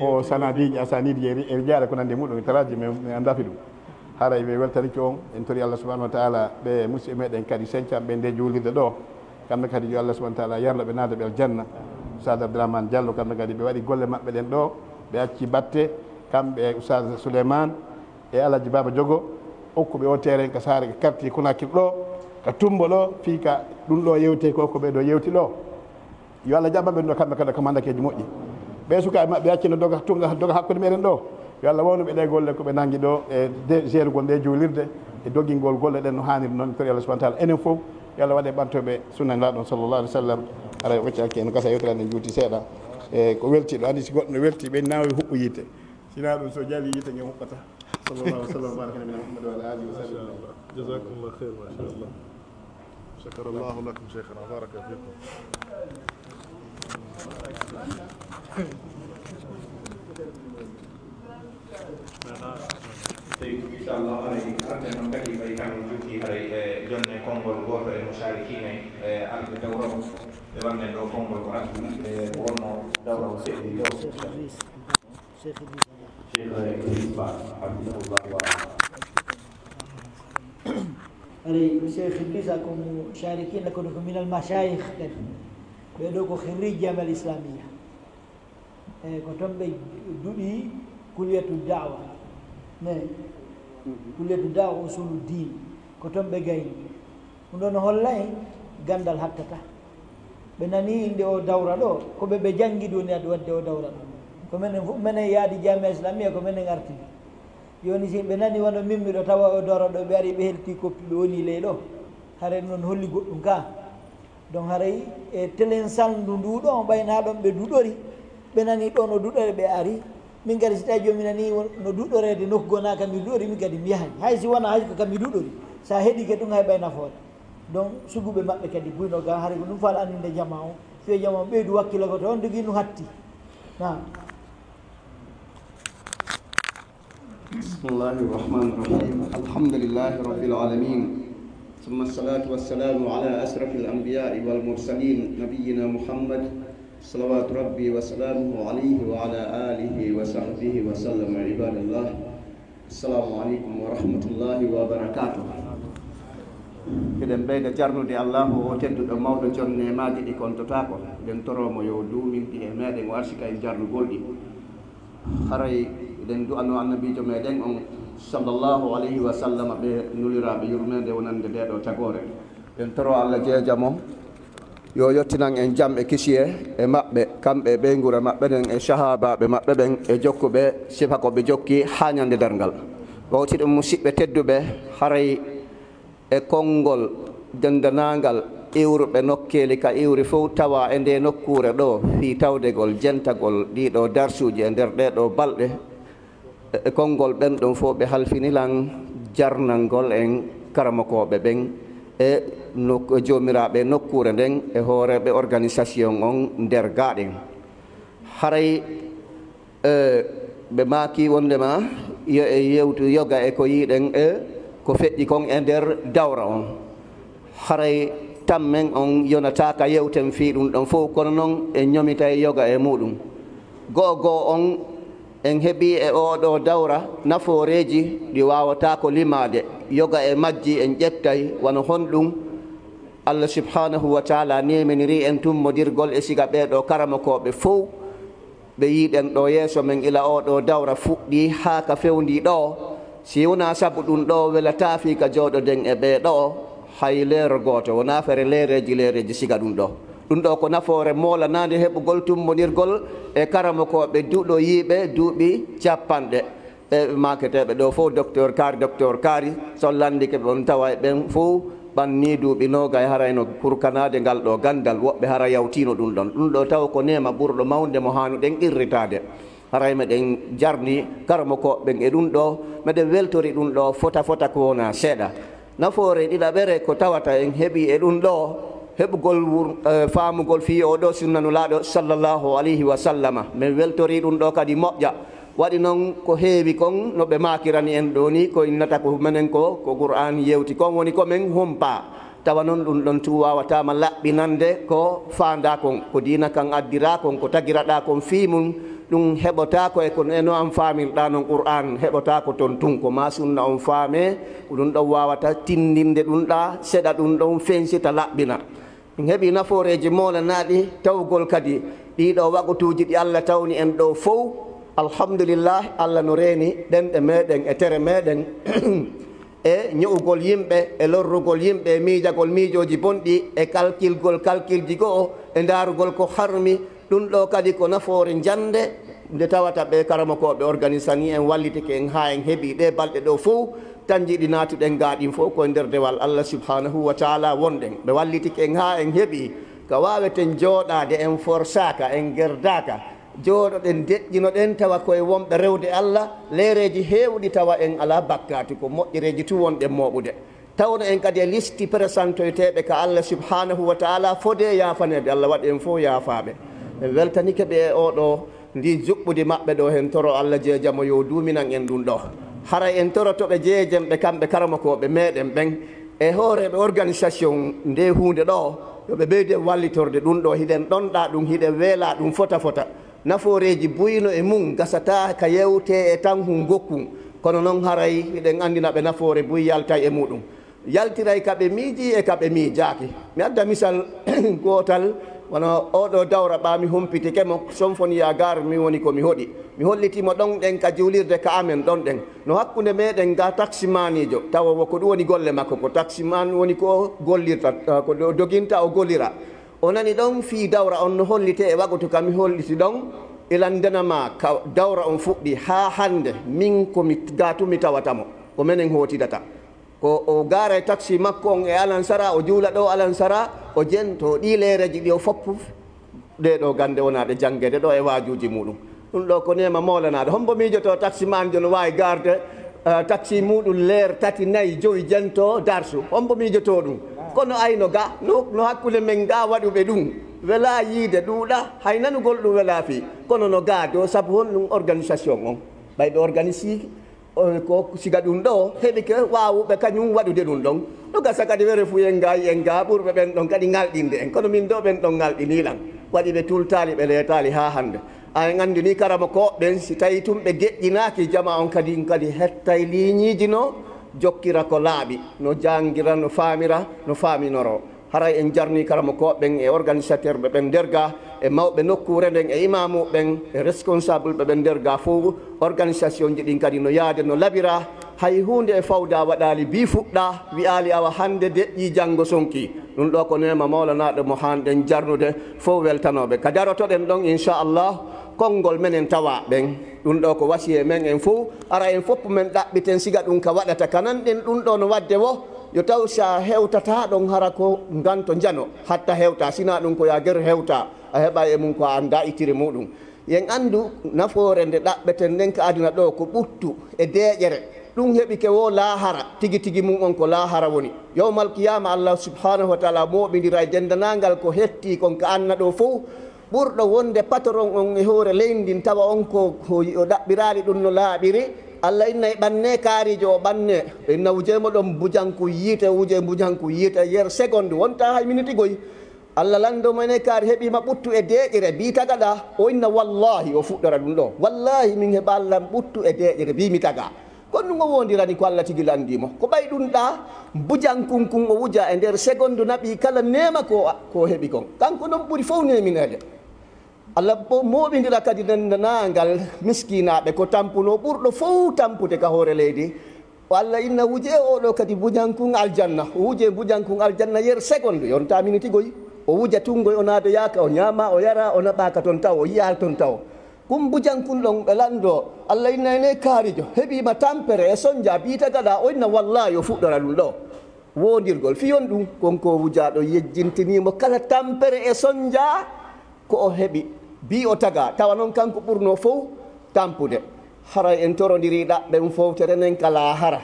o sanadiji asanidi e rijaɗe ko nandi muɗum taraji mi andafi ɗum haray ɓe weltaniki on en tori Allah subahanahu wa taala ɓe musidɓe meɗen kadi sencam ɓe nde juulirde ɗo kamɓe kadi yo Allah subahana taala yarlo ɓe naada ɓe aljanna oustad abdourahmane diallo kamɓe kadi ɓe waɗi golle maɓɓe ɗen ɗo ɓe acci batte kamɓe e oustad souleymane e alaji baba diogo hokkuɓe o terrain ko saare ko quartier konakir ɗo ko tumbo ɗo fii ka ɗum ɗo yewte ko ɓe ɗo yewti ɗo yo Allah jaɓaɓe ɗo kamɓe kadi ko mandakeji moƴƴi ɓe sukaɓe maɓɓe accino doga hakkude meɗen ɗo yo Allah wawnu ɓe ɗe golle koɓe nangi ɗo e gérugol nde juulirde e doggingol golle ɗen no hanniri noon tori Allah subahana taala enen fof yo Allah waɗe ɓantoɓe sunnanlaɗon sallllahu alih w sallam ara ɓocci hakke en gasa yewtere en juuti seeɗa e ko welti ɗo andi si goɗɗo no welti ɓe nawi huɓɓu yite sina ɗum so jaali yite nge huɓɓata sallllahu alih w sallam baraka nabina muhammad wa ala alihi wa sallam
jazakumullah khair ma sha Allah شكر الله لكم شيخنا بارك فيكم
Inch'Allah haray arde noon kadi ɓay kamin jutti haray e jonne konngol goto e musharikine e arde dawra o ɓe wannen ɗo konngol ko addi e wonno dawra o seeɗi ɗo cheikh Idriss Ba hafidahullah wa
علي شيخ إدريس أكون مشاركين لكم من المشايخ ɓeɗo ko khiriji amal islamia e ko toon ɓe duuɗi kulliyatu dawa mais kulliyatu dawa usulu din ko toon ɓe gayni ɗum ɗon holla en gandal hattata ɓe nani inde o dawra ɗo koɓe ɓe jangguiɗi woni ade wadde o dawra ɗo ko minen fof minen yaadi jamia islamia ko minen artini joni si ɓe nani wono mimmiɗo tawa o dawra ɗo ɓe ari ɓe helti koppi ɓe woni ley ɗo haray noon holli goɗɗum ka donc haray e telen salndu ndu ɗo ɓayna ɗon ɓe duɗori ɓe nani ɗo no duɗore ɓe ari min kadi si tawi joni mi nani no duɗorede nokku gonaka mi duɗori min kadi mi yahay hay si wona hay ko kam mi duɗori sa heeɗike ɗum hay ɓay nafoore donc suguɓe maɓɓe kadi buyno ga haray ko ɗum faala anninde jama o fiye jama o ɓeydu wakkilo ko to on jogui no hatti na
bismillahi rahmani rahim alhamdulillahi rabbil alamin ثم الصلاة والسلام على أشرف الأنبياء والمرسلين نبينا محمد صلوات ربي وسلامه عليه وعلى آله وصحبه وسلم عباد الله السلام عليكم ورحمة الله وبركاته eɗen ɓeyda jarnude allahu o tedduɗo mawɗo jonne maji ɗi kontotako eɗen toromo yo duminɗi e meɗen o arsika en jarnugol ɗi haray eɗen du'ano annabijo meɗen on sallllahu alayhi wa sallam ɓe nuliraɓe yurmede wonande ndeɗo tagore en toro allah jeejamo yo yettinan en jam e kisiye e maɓɓe kamɓe ɓeygure maɓɓe ɗen e sahabaɓe maɓɓe ɓen e jokkuɓe sifa ko ɓe jokki ha ñande dargal wawti ɗum musidɓe tedduɓe haray e konngol dendanagal iwruɓe nokkeli ka iwri fof tawa e nde nokkure ɗo fi tawdegol jentagol ɗiɗo darsuji e nder ɗeɗo balɗe e konngol ɓen ɗon fof ɓe halfinilan jarnalngol en karamokoɓe ɓen e jomiraɓe nokkure nden e hooreɓe organisation on nder gaaɗen haray ɓe maaki wondema yo e yewtu yoga e ko yiiɗen e ko feƴƴi kon e nder dawra on haray tammen on yonataka yewten fi ɗum ɗon fof kono noon en ñomita e yoga e muɗum goo goo on en heeɓi e oɗo dawra nafooreji ɗi wawata ko limade yoga e majji en ƴettay wano honɗum allah subhanahu wa taala neminiri en tummodirgol e siga ɓeɗo karamokoɓe fof ɓe yiiɗen ɗo yeeso men ila oɗo dawra fuɗɗi ha ka fewndi ɗo si wona saabu ɗum ɗo welata fi ka jooɗoden e ɓeɗo hay leero goto wona fere leereji siga ɗum ɗo ɗum ɗo ko nafoore moolanade heɓugol tummonirgol e karamokoɓe duuɗo yiiɓe duuɓi capanɗe ɓe maketeɓe ɗo fof docteur kaari so landike ɓe on tawa ɓen fof ɓanni duuɓi noga e harayno kurkanade ngal ɗo gandal woɓɓe hara yawtino ɗum ɗo taw ko nema ɓurɗo mawde mo hanuɗen irritade haray meɗen jarni karamokoɓen e ɗum ɗo meɗen weltori ɗum ɗo fota ko wona seeɗa nafoore ɗiɗaɓere ko tawata en heeɓi e ɗum ɗo heɓugol faamugol fi oɗo sunnanulaɗo sallllahu alayhi wa sallama min weltori ɗum ɗo kadi moƴƴa waɗi noon ko heewi kon no ɓe makirani en ɗo ni ko innata ko menen ko qur'an yewti kon woni komin humpa tawa noon ɗum ɗon tu wawatama laɓɓinande ko fanda kon ko dina kan addira kon ko tagiraɗa kon fimum ɗum heɓotako e kono eno an famirɗa noon qur'an heɓotako toon tun ko ma sunna on faame ko ɗum ɗon wawata tindinde ɗum ɗa seɗa ɗum ɗon fensita laɓɓina en heeɓi nafooreji molanaɗi tawgol kadi ɗiɗo wagotuji ɗi allah tawni en ɗo fof alhamdulillah allah no reeni ɗenɗe meɗen e tere meɗen e ño'ugol yimɓe e lorrugol yimɓe e miijagol miijoji bonɗi e kalkilji goo e ndarugol ko harmi ɗum ɗo kadi ko nafoore jande nde tawata ɓe karamokoɓe organisani en wallitike en ha en heeɓi ɗe balɗe ɗo fof tan jiɗi natuɗen gaɗin fof koye nder dewal allah subhanahu wa taala wonɗen ɓe wallitike en ha en heeɓi ko waweten jooɗade en forsaka en gerdaka jooɗoɗen deƴƴinoɗen tawa koye wonɓe rewde allah leereji heewɗi tawa en ala bakkati ko moƴƴereji tu wonɗen moɓude tawno en kadi e listi présentoyteɓe ka allah subhanahu wa taala fode yafanede allah waɗi en fof yafaɓe ɓe weltanike ɓe e oɗo ndi juɓɓudi maɓɓe ɗo hen toro allah jeejamo yo duminan en ɗum ɗo haray en torotoɓe jeejemɓe kamɓe karamokoɓe meɗen ɓen e hooreɓe organisation nde hunde ɗo yoɓe ɓeyde wallitorde ɗum ɗo hiɗen ɗonɗa ɗum hiɗen weela ɗum fota nafooreji buyno e mum gasata ka yewte e tan hun gokkun kono noon haray hiɗen andinaɓe nafoore buy yaltay e muɗum yaltiray kaɓe miiji e kaɓe miijaki mi adda misal gotal wono oɗo dawra ɓa mi humpitike mo somfoni ya gar mi woni ko mi hoɗi mi hollitimo ɗon ɗen ka juulirde ka amen ɗon ɗen no hakkude meɗen ga taximanijo tawa ko ɗum woni golle makko ko taximan woni ko gollirta ko doginta o gollira o nani ɗon fi dawra on no hollite e wagoto kam mi holliti ɗon ilandenama ka dawra on fuɗɗi ha hande min komi gatumi tawatamo ko minen hotidata ko o gara e taxi makko on e alansara o juula ɗo alansara o jento ɗi leereji ɗi o foppu ɗe ɗo gande wonaɗe janggede ɗo e wajuji muɗum ɗum ɗo ko nema molanaɗo hombo mijoto taxi man jo no wawi garde taxi muɗum leer 3 4 5 jento darsu hombo mijoto ɗum kono ayno ga no hakkude men ga waɗuɓe ɗum wela yiide ɗuuɗa hay nanugol ɗum wela fi kono no ga do saabu hon ɗum organisation on ɓayɓe organisi ko siga ɗum ɗo heɓi ke wawuɓe kañum waɗude ɗum ɗon ɗo gasa kadi were fu en ga ɓurɓe ɓen ɗon kadi ngalɗinde en kono min ɗo ɓen ɗon ngalɗinilan waɗi ɓe tultali ɓe leetali ha hande en andi ni karama ko ɓen si tawi tum ɓe geƴƴinaki jama on kadi hettay liñiji no jokkira ko laaɓi no jangira no famira no faminoro haray en jarni karama ko ɓen e organisateur ɓe ɓen derga e mawɓe nokkure nden e imamu ɓen e responsable ɓe ɓen derga fof organisation ji ɗin kadi no yaade no labira hay hunde e fawda waɗali bi fuɗɗa wiyali awa hande deƴƴi janggo sonki ɗum ɗo ko nema mawlanaɗo mo hanɗen jarnude fof weltanoɓe ka darotoɗen ɗon inchallah konngol menen tawa ɓen ɗum ɗo ko wasi e men en fof ara en fopp men ɗaɓɓiten siga ɗum ka waɗata kananɗen ɗum ɗo no wadde wo yo taw sa hewtata ɗon hara ko ganto jano hatta hewta sina ɗum ko ya guer hewta a heɓa e mum ko anda itire muɗum yen andu nafoore nde ɗaɓɓeten nden ka aduna ɗo ko ɓuttu e deƴere ɗum heɓi ke wo lahara tigi tigi mum on ko lahara woni yawmal qiyama allah subhanahu wa taala moɓidira e dendanagal ko hetti kon ka anna ɗo fof ɓurɗo wonde patron on e hoore leydi tawa on ko o ɗaɓɓirali ɗum no laaɓiri allah inna e ɓanne kaarijo o ɓanne inna wujemo ɗon bujanku yiite wuje bujanku yiite yer seconde wonta hay minute goyi allah landomene kaari heɓima ɓuttu e deƴere bi tagaɗa o inna wallahi o fuɗɗora ɗum ɗo wallahi min heɓa allah ɓuttu e deƴere bi mi taga kono ɗum o wondirani ko allah tigui landimo ko ɓay ɗum ɗa bujankunkun o wuja e nder seconde naɓi kala nema ko heeɓi kon kanko ɗon ɓuuri fof neminede allah moɓidira kadi dendanagal miskinaɓe ko tampuno ɓurɗo fof tampude ka hoore leydi allah inna wuje oɗo kadi bujankun aljanna o wuje bujankun aljanna yer seconde yonta minute goyi o wuja tungoy o naado yaka o ñama o yara o naɓaka toon taw o yiyal toon taw kum bujankun ɗon ɓe lando allah inna ene kaarijo heɓima tampere e sonja bitagaɗa o inna wallahi o fuɗɗora ɗum ɗo wondirgol fiyon ɗum konko wujaɗo yejjintinimo kala tampere e sonja ko o heɓi bi o taga tawa noon kanko ɓurno fof tampude haray en torodiri ɗaɓɓen fowtere nen kala hara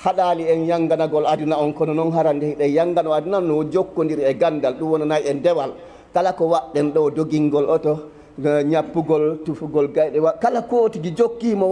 haɗali en yanganagol aduna on kono noon harande hiɗen yangano aduna no jokkodiri e gandal ɗum wonanayi en dewal kala ko waɗɗen ɗo dogingol oto ñappugol tufugol gayɗe kala ko tigi jokkimo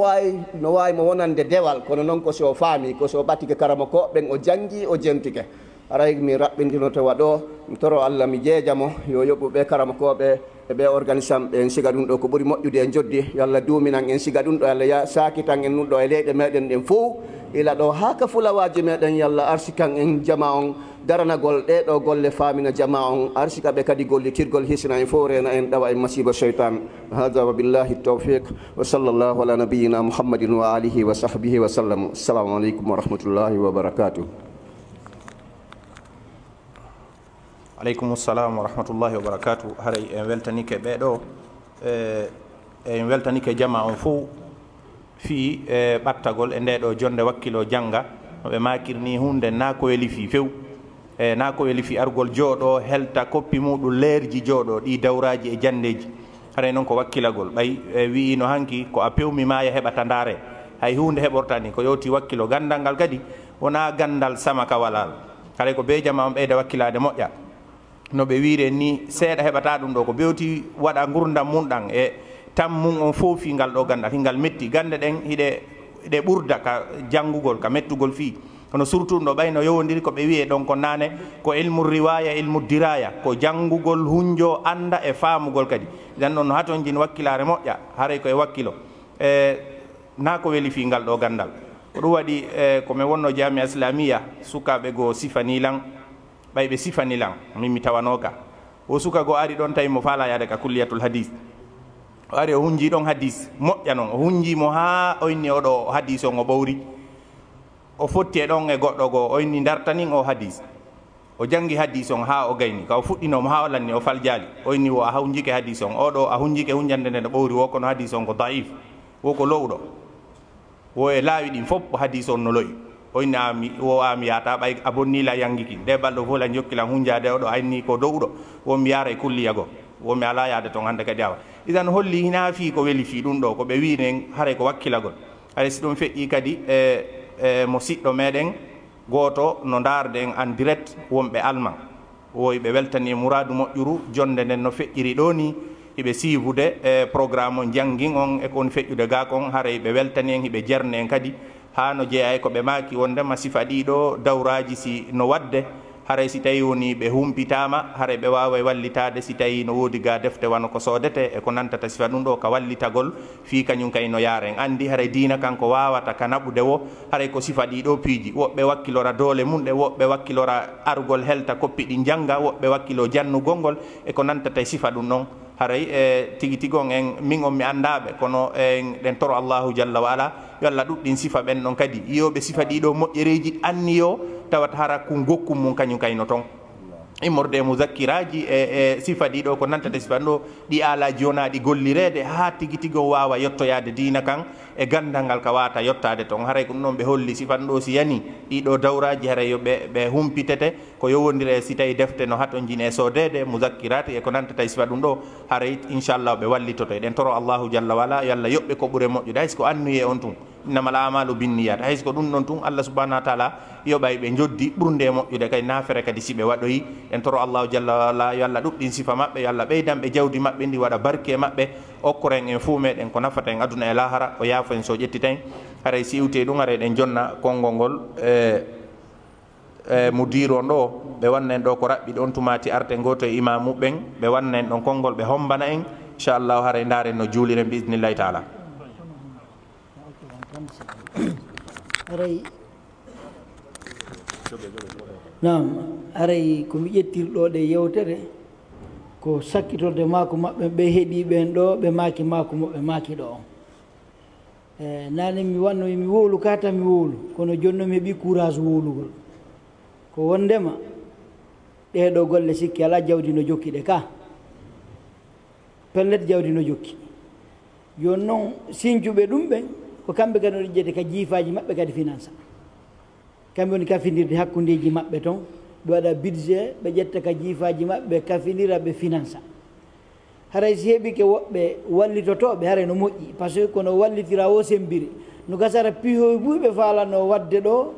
no wawi mo wonande dewal kono noon ko so faami ko so ɓatike karama ko ɓen o jangi o jentike aray mi raɓɓindinoto waɗo mi toro allah mi jeejamo yo yoɓuɓe karama koɓe eɓe organisation ɓe en siga ɗum ɗo ko ɓuuri moƴƴude en joddi yo allah duuminan en siga ɗum ɗo allah sakitan en ɗum ɗo e leyɗe meɗen ɗen fof ila ɗo ha ka fulawaji meɗen yo allah arsikan en jama on daranagol ɗeɗo golle famina jama on arsika ɓe kadi gollitirgol hisna en fof rena en ɗawa en masiba cheytan hada wa billahi tawfiq wa sallllahu ala nabiyina muhammadin wa alihi wa sahbihi wa sallam assalamu aleykum wa rahmatullahi wa barakatuh.
aleykum salam wa rahmatullahi wa barakatu haray en weltanike ɓeɗo en weltanike jama on fof fi ɓattagol e ndeɗo jonde wakkilo jangga noɓe makirni hunde na ko weli fi few na ko weli fi argol jooɗo helta koppi muɗum leerji jooɗo ɗi dawraji e jandeji haray noon ko wakkilagol ɓay wiino hanki ko a pewmi maya heɓata ndaare hay hunde heɓortani ko yewti wakkilo gandal ngal kadi wona gandal samaka walal haray ko be jama on ɓeyda wakkilade moƴƴa no ɓe wiire ni seeɗa heɓata ɗum ɗo ko bewti waɗa gurdam mum ɗan e tam mum on foofi ngal ɗo gandal hingal metti gande ɗen hiɗe ɓurda ka janngugol ka mettugol fi kono surtout ɗo ɓayno yowodiri ko ɓe wiye ɗon ko nane ko ilmu riwaya ilmu diraya ko janngugol hunjo anda e faamugol kadi jan ɗon no haton jin wakkilare moƴƴa haray koye wakkilo na ko weli fi ngal ɗo gandal ko ɗum waɗi komi wonno jamia islamia sukaɓe go sifanilan ɓay ɓe sifanilan min mi tawanoka o suka go ari ɗon tawi mo faala yaade ka kulliyatul hadis o ari o hunji ɗon hadis moƴƴa noon o hunjimo ha o inni oɗo hadis on o ɓowri o fotti e ɗon e goɗɗo goo o inni dartanin o hadis o jangi hadis on ha o gayni ka o fuɗɗinomo ha o lanni o faljali o inni wo a hunjike hadis on oɗo a hunjike hunjande nde ɗo ɓowri wo kono hadis on ko daif wo ko lowɗo wo e laawi ɗin fof hadis on no loyi o inni wo ami yata ɓay a bonnila yangiki nde balɗo fof la jokkilan hunjade oɗo anni ko dowɗo womi yara e kulliyago womi ala yaade toon hannde kadi awa isan holli hina fi ko weli fi ɗum ɗo ko ɓe winen haray ko wakkilagol hay si ɗum feƴƴi kadi mo siɗɗo meɗen goto no darden en direct wonɓe allemand woy ɓe weltani mouradu moƴƴuru jonde nden no feƴƴiri ɗo ni hiɓe siivude programme o janggin on e kon feƴƴude ga kon haray ɓe weltani en hiɓe jerne en kadi ha no jeeya ko ɓe maki wondema sifa ɗiɗo dawraji si no wadde haray si tawi woni ɓe humpitama haray ɓe wawa wallitade si tawi no woodi ga defte wano ko sodete e ko nantata sifa ɗum ɗo ka wallitagol fi kañum kay no yaara en andi haray dina kanko wawata ka naɓude wo haray ko sifa ɗiɗo piiji woɓɓe wakkilora doole mum ɗe woɓɓe wakkilora argol helta koppi ɗi jangga woɓɓe wakkilo jannugol ngol e ko nantata e sifa ɗum ɗon haray tigi tigon en min on mi andaɓe kono en ɗen toro allahu jalla wa ala yo allah ɗuɗɗin sifa ɓen ɗon kadi yiyoɓe sifa ɗiɗo moƴƴereji anniyo tawat hara ko gokkum mum kañum kayno toon immorde muzakkiraji e sifa ɗiɗo ko nantata sifa ɗo ɗi alaji wona ɗi gollirede ha tigi tigon wawa yettoyade dina kan e gandal ngal ka wata yettade toon haray ko ɗum ɗon ɓe holli sifan ɗo si yani ɗiɗo dawraji haray yo ɓe humpitete ko yowodire si tawi defte no haton jine sodede muzakkirati e ko nantata e sifa ɗum ɗo haray inchallah ɓe wallitoto eɗen toro allahu jalla wala yo allah yoɓɓe ko ɓuure moƴƴude hayso ko annuye on tun innamal amalu binniyat hayso ko ɗum ɗon tun allah subahanahu wa taala yoɓay ɓe joddi ɓurde moƴƴude kadi nafere kadi si ɓe waɗoyi en toro allahu jalla wala yo allah ɗuɗɗin sifa maɓɓe yo allah ɓeydanɓe jawdi maɓɓe ndi waɗa barke maɓɓe okkoren en fuu meɗen ko nafata en aduna e lahara o yaafo en so ƴettiten haray si iwte ɗum haray ɗen jonna konngol ngol mudir on ɗo ɓe wanna en ɗo ko raɓɓi ɗon tumati arte goto e imamu ɓen ɓe wanna en ɗon konngol ɓe hombana en inchallahu haray daren no juuliren bi idnillahi taala
haray nam haray komi ƴettirɗo ɗe yewtere ko sakkitorde mako maɓɓe ɓe heeɗi ɓen ɗo ɓe maki mako moɓe maki ɗo on nane mi wanno mi wowlu kata mi wowlu kono jonno mi heeɓi courage wowlugol ko wondema ɗeɗo golle sikki ala jawdi no jokki ɗe ka pellet jawdi no jokki joni noon sincuɓe ɗum ɓen ko kamɓe kadi no ƴiƴƴete ka jiifaji maɓɓe kadi finance kamɓe woni kafidirde hakkudeji maɓɓe toon ɓe waɗa budget ɓe ƴetta ka jiifaji maɓɓe ɓe kafidira ɓe finance haray si heeɓi ke woɓɓe wallitotoɓe haray no moƴƴi par ce que kono wallitira o sembiri no gasara pihoy buy ɓe falano wadde ɗo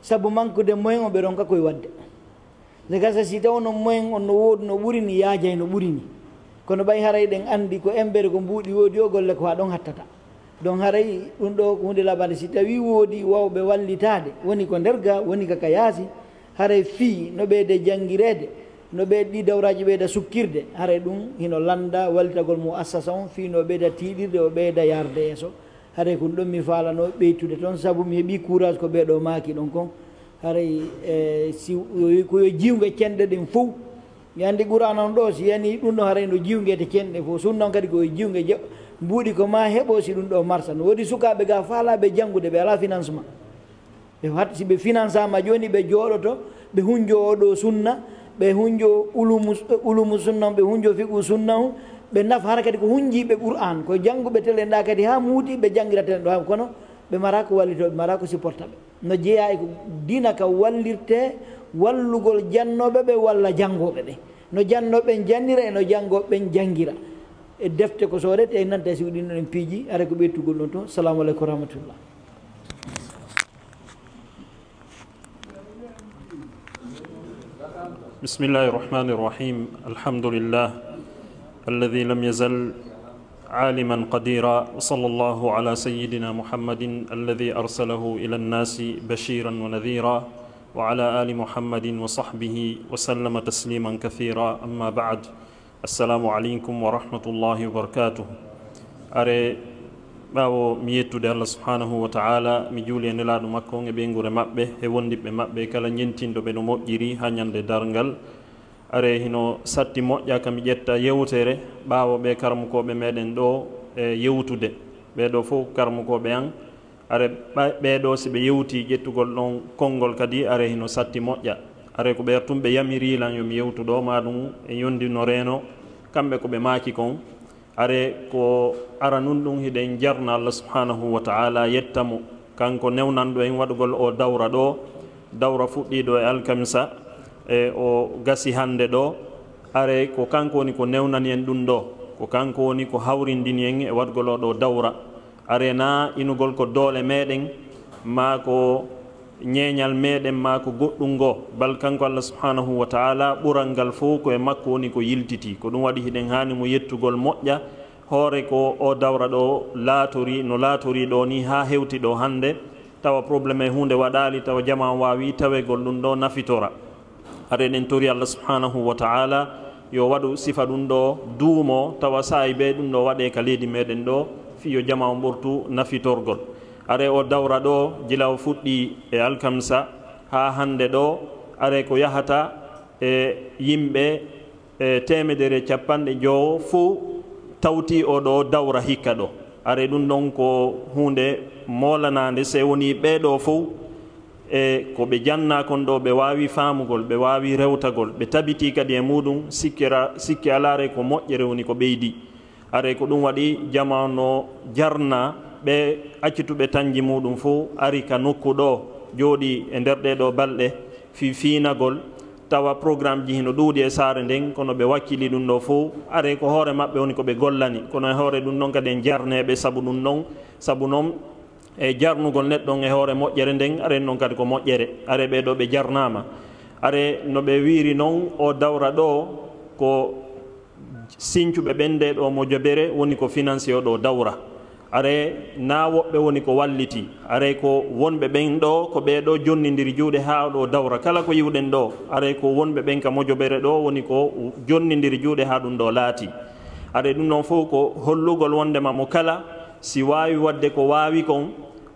saabu manquede moyen o ɓe ɗon ka koye wadde ne gasa si taw no moyen on no woodi no ɓurini yaajay no ɓurini kono ɓay haray ɗen andi ko embere ko mbuuɗi woodi o golle ko ha ɗon hattata donc haray ɗum ɗo ko hunde labade si tawi woodi wawɓe wallitade woni ko nder ga woni kaka yaasi haray fii no ɓeyde janngirede no ɓeyde ɗi dawraji ɓeyda sukkirde haray ɗum hino landa wallitagol mo assasa on fii no ɓeyda tiiɗirde o ɓeyda yarde yeeso haray ko ɗum mi falano ɓeytude toon saabu mi heeɓi courage ko ɓeeɗo maaki ɗon kon haray si koyo jiwge cenɗe ɗen fof mi anndi qur'an on ɗo si yani ɗum ɗo haray no jiwgede cenɗe fof sunna on kadi koye jiwge mbuuɗi ko ma heɓo si ɗum ɗo marsa no woodi sukaɓe ga faalaɓe janngude ɓe ala financement ɓe hat si ɓe financement joni ɓe jooɗoto ɓe hunjo oɗo sunna ɓe hunjo ulumu sunna ɓe hunjo fiqu sunna o ɓe nafa hara kadi ko hunjiɓe qur'an ko jannguɓe telen ɗa kadi ha muuti ɓe janngira telen ɗo ha kono ɓe mara ko wallitoɓe ɓe mara ko supporta ɓe no jeeya e ko dina ka wallirte wallugol jannoɓe ɓe walla janngoɓe ɓe no jannoɓe jannira e no janngoɓe janngira e defte ko soodete e nanta si ɗin ɗon piiji ara ko ɓettugol ɗon toon salamu aleykum wa rahmatullah
بسم الله الرحمن الرحيم الحمد لله الذي لم يزل عالما قديرا وصلى الله على سيدنا محمد الذي أرسله إلى الناس بشيرا ونذيرا وعلى آل محمد وصحبه وسلم تسليما كثيرا أما بعد السلام عليكم ورحمة الله وبركاته أري ɓawo mi yettude allah subhanahu wa taala mi juuli e nelaɗo makko e ɓeygure maɓɓe e wondiɓe maɓɓe kala ñentinɗo ɓe no moƴƴiri ha ñande dargal are hino satti moƴƴa kami ƴetta yewtere ɓaawo ɓe karmukoɓe meɗen ɗo e yewtude ɓeɗo fof karmukoɓe an are ɓeɗo si ɓe yewti ƴettugol ɗon konngol kadi are hino satti moƴƴa are ko ɓertum ɓe yamirilan yomi yewtuɗo ma ɗum e yondino reno kamɓe ko ɓe maaki kon are ko ara nun ɗum hiɗen jarna Allah subhanahu wa ta'ala yettamo kanko newnanɗo en waɗugol o dawra ɗo dawra fuɗɗiɗo e alkamisa e o gasi hande ɗo are ko kanko woni ko newnani en ɗum ɗo ko kanko woni ko hawrindini en e waɗgol o ɗo dawra are na inugol ko doole meɗen ma ko ñeeñal meɗen ma ko goɗɗum ngo bal kanko Allah subhanahu wa ta'ala ɓural ngal fof koye makko woni ko yiltiti ko ɗum waɗi hiɗen hani mo yettugol moƴƴa hoore ko o dawra ɗo laatori no laatori ɗo ni ha hewti ɗo hande tawa probléme e hunde waɗali tawa jama wawi tawegol ɗum ɗo nafitora are ɗen tori Allah subhanahu wa ta'ala yo waɗu sifa ɗum ɗo duumo tawa saayi ɓe ɗum ɗo waɗe ka leydi meɗen ɗo fiyo jama o ɓurtu nafitorgol are o dawra ɗo gila o fuɗɗi e alkamsa ha hande ɗo are ko yahata e yimɓe e 150 fuu tawti o ɗo dawra hikka ɗo are ɗum ɗon ko hunde molanade se woni ɓeɗo fof e ko ɓe janna kon ɗo ɓe wawi famugol ɓe wawi rewtagol ɓe tabiti kadi e muɗum sikki alare ko moƴƴere woni ko ɓeydi are ko ɗum waɗi jama no jarna ɓe accituɓe tanji muɗum fof ari ka nokku ɗo jooɗi e nder ɗeɗo balɗe fiinagol tawa programme ji hino ɗuuɗi e saare nden kono ɓe wakkili ɗum ɗo fof are ko hoore maɓɓe woni koɓe gollani kono e hoore ɗum ɗon kadi en jarneɓe sabu ɗum ɗon sabu noon e jarnugol neɗɗon e hoore moƴƴere nden aren noon kadi ko moƴƴere are ɓeɗo ɓe jarnama are no ɓe wiiri noon o dawra ɗo ko sincuɓe ɓende ɗo mo jobere woni ko financé o ɗo dawra are na woɓɓe woni ko walliti are ko wonɓe ɓen ɗo ko ɓeɗo jonnidiri juuɗe ha ɗo dawra kala ko yiwɗen ɗo are ko wonɓe ɓen ka mojobere ɗo woni ko jonnidiri juuɗe ha ɗum ɗo laati are ɗum ɗon fof ko hollugol wondema mo kala si wawi wadde ko wawi kon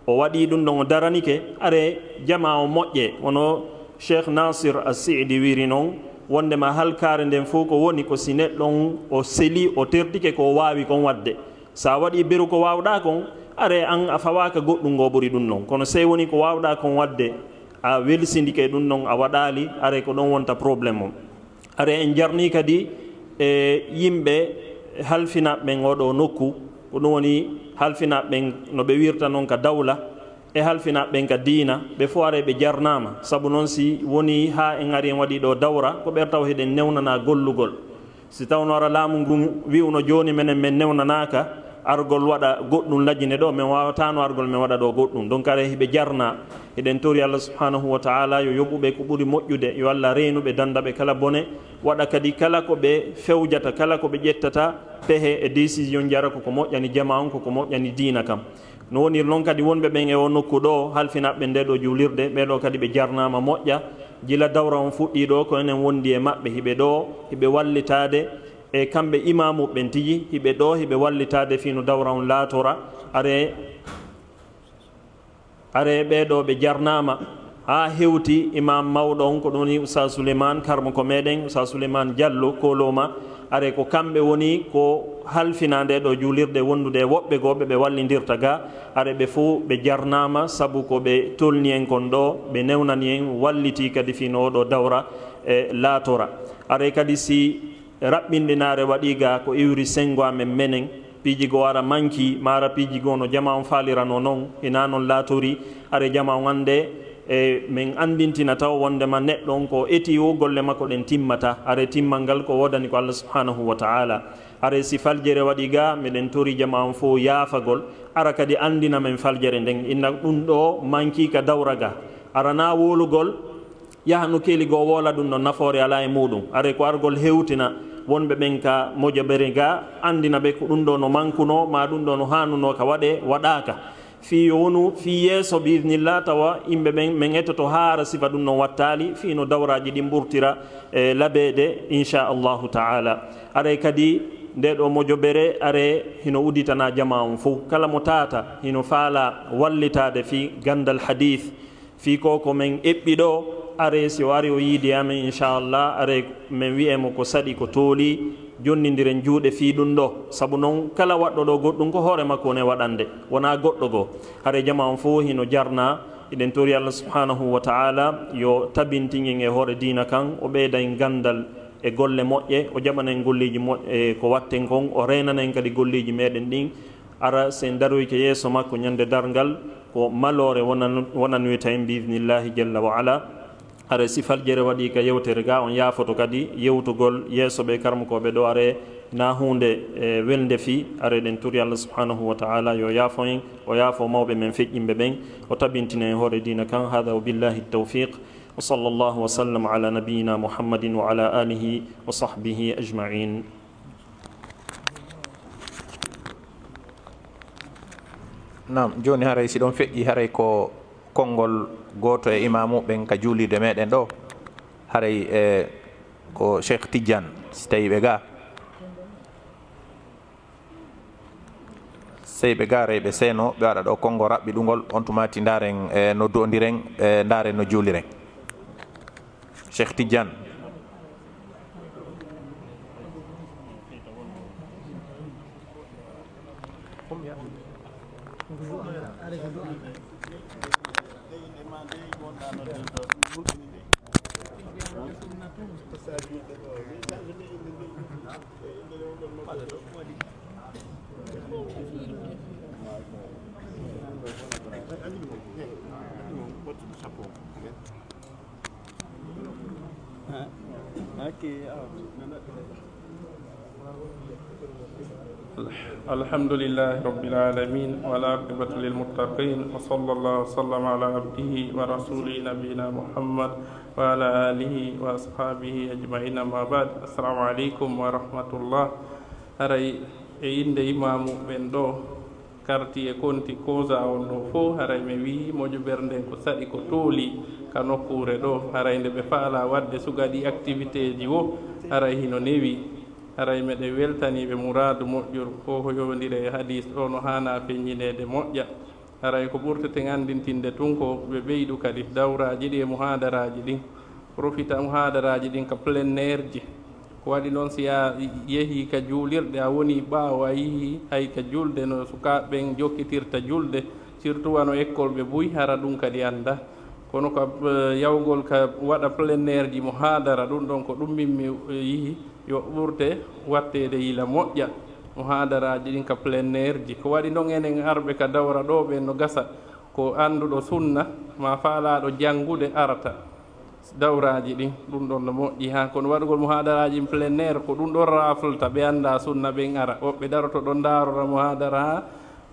o waɗi ɗum ɗon o daranike are jama o moƴƴe wono cheikh nasir as-sidi wiri noon wondema halkare nden fof ko woni ko si neɗɗon o seli o terdike ko wawi kon wadde sa waɗi beru ko wawɗa kon are an a fawaka goɗɗum ngo ɓuuri ɗum noon kono sey woni ko wawɗa kon wadde a welsindike ɗum noon a waɗali are ko ɗon wonta probléme o are en jarni kadi e yimɓe halfinaɓɓen oɗo nokku ko ɗum woni halfinaɓɓen no ɓe wirta noon ka dawla e halfinaɓɓen ka diina ɓe fo are ɓe jarnama saabu noon si woni ha en ari en waɗi ɗo dawra ko ɓer taw heɗen newnana gollugol si tawno ara laamu ngu wiwno joni menen men newnanaka argol waɗa goɗɗum lajjine ɗo min wawatano argol min waɗa ɗo goɗɗum donc are hiɓe jarna eɗen tori Allah subhanahu wa ta'ala yo yoɓuɓe ko ɓuuri moƴƴude yo Allah reynuɓe dandaɓe kala bone waɗa kadi kala ko ɓe fewjata kala ko ɓe ƴettata pehe e décision jara koko moƴƴani jama on koko moƴƴani diina kam no wonir noon kadi wonɓe ɓen e o nokku ɗo halfinaɓɓe nde ɗo juulirde ɓeɗo kadi ɓe jarnama moƴƴa gila dawra on fuɗɗi ɗo ko enen wondi e maɓɓe hiɓe ɗo hiɓe wallitade e kamɓe imamuɓen tigi hiɓe ɗo hiɓe wallitade fino dawra on laatora are ɓeɗo ɓe jarnama ha hewti imam mawɗo on ko ɗum woni Oustaz Souleymane karmo ko meɗen Oustaz Souleymane Diallo koloma are ko kamɓe woni ko halfina nde ɗo juulirde wondude woɓɓe goɓe ɓe wallidirta ga are ɓe fo ɓe jarnama saabu ko ɓe tolni en kon ɗo ɓe newnani en walliti kadi fino oɗo dawra e laatora are kadi si raɓɓinɗinare waɗi ga ko iwri sengo amen menen piiji go ara manki mara piiji go no jama on falirano noon ina noon laatori are jama on ande e min andintina taw wondema neɗɗo on ko eti o golle makko ɗen timmata are timmal ngal ko wodani ko Allah subhanahu wa ta'ala are si faljere waɗi ga miɗen tori jama on fo yaafagol ara kadi andina men faljere nden inna ɗum ɗo manki ka dawra ga arana wolugol yaha no keeli go wola ɗum ɗon nafoore ala e muɗum are ko argol hewtina wonɓe ɓen ka moƴoɓere ga andina ɓe ko ɗum ɗo no mankuno ma ɗum ɗo no hanuno ka waɗe waɗaka fi wonu fi yeeso biidnillah tawa yimɓe ɓen min ettoto haara sifa ɗum noon wattali fi no dawraji ɗin ɓurtira e laɓede inchallahu taala aray kadi nde ɗo moƴoɓere are hino uditana jama on fof kala mo tata hino faala wallitade fi gandal hadith fi ko ko min eɓɓi ɗo are si o ari o yiide amen inchallah are min wiyemo ko saɗi ko tooli jonnidiren juuɗe fii ɗum ɗo sabu noon kala waɗɗo ɗo goɗɗum ko hoore makko woni waɗande wona goɗɗo goo hare jama on fof hino jarna eɗen tori Allah subhanahu wa ta'ala yo tabintingen e hoore diina kan o ɓeyday gandal e golle moƴƴe o jaɓanen golleji moƴƴe ko watten kon o reynanen kadi golleji meɗen ɗin ara sen daroyke yeeso makko ñande dargal ko malore wonan wiyta en biidnillahi jalla wa ala are sifal jere waɗi ka yewtere ga on yaafoto kadi yewtugol yeeso ɓe karmakoɓe ɗo are na hunde welde fi are ɗen turi Allah subhanahu wa ta'ala yo yaafo en o yaafo mawɓe men feƴƴimɓe ɓen o tabintina en hoore dina kan hada wa billahi tawfiq wa sallallahu wa sallam ala nabiyina muhammadin wa ala alihi wa sahbihi ajma'in.
nam joni haray si ɗon feƴƴi haray ko konngol goto e imamu ɓen ka juulide meɗen ɗo haray ko Cheikh Tidiane si tawi ɓe ga sey ɓe ga reyɓe seeno ɓe waɗa ɗo kongo raɓɓiɗugol on tumati daren no dodiren daren no juuliren. Cheikh Tidiane.
الحمد لله رب العالمين والعاقبة للمتقين وصلى الله وسلم على عبده ورسوله نبينا محمد وعلى آله وأصحابه أجمعين ما بعد السلام عليكم ورحمة الله أري إند إمام بندو karti e konti koza on no fo haray mi wi moƴo ɓernden ko saɗi ko tooli ka nokkure ɗo haray nde ɓe faala wadde sugaɗi activité ji wo haray hino newi haray meɗe weltaniɓe mouradu moƴƴol ko yowdire e hadis ɗo no hana feññinede moƴƴa haray ko ɓurteten andintinde tun ko ɓe ɓeydu kadi dawraji ɗi e muhadaraji ɗin profita muhadaraji ɗin ka plein air ji ko waɗi noon si a yeehi ka juulirɗe a woni ɓaawo a yihi hay ka julde no sukaɓeɓen jokkitirta julde surtout wano école ɓe buy hara ɗum kadi anda kono ko yawgol ka waɗa plein air ji mo haadara ɗum ɗon ko ɗum min mi yihi yo ɓurte wattede yila moƴƴa mo haadaraji ɗin ka plein air ji ko waɗi noon enen arɓe ka dawra ɗo ɓe no gasa ko annduɗo sunna ma faalaɗo janngude arata dawraji ɗin ɗum ɗon no moƴƴi ha kono waɗugol muhadaraji plein air ko ɗum ɗon raflata ɓe anda sunna ɓen ara woɓɓe daroto ɗon darora muhadara ha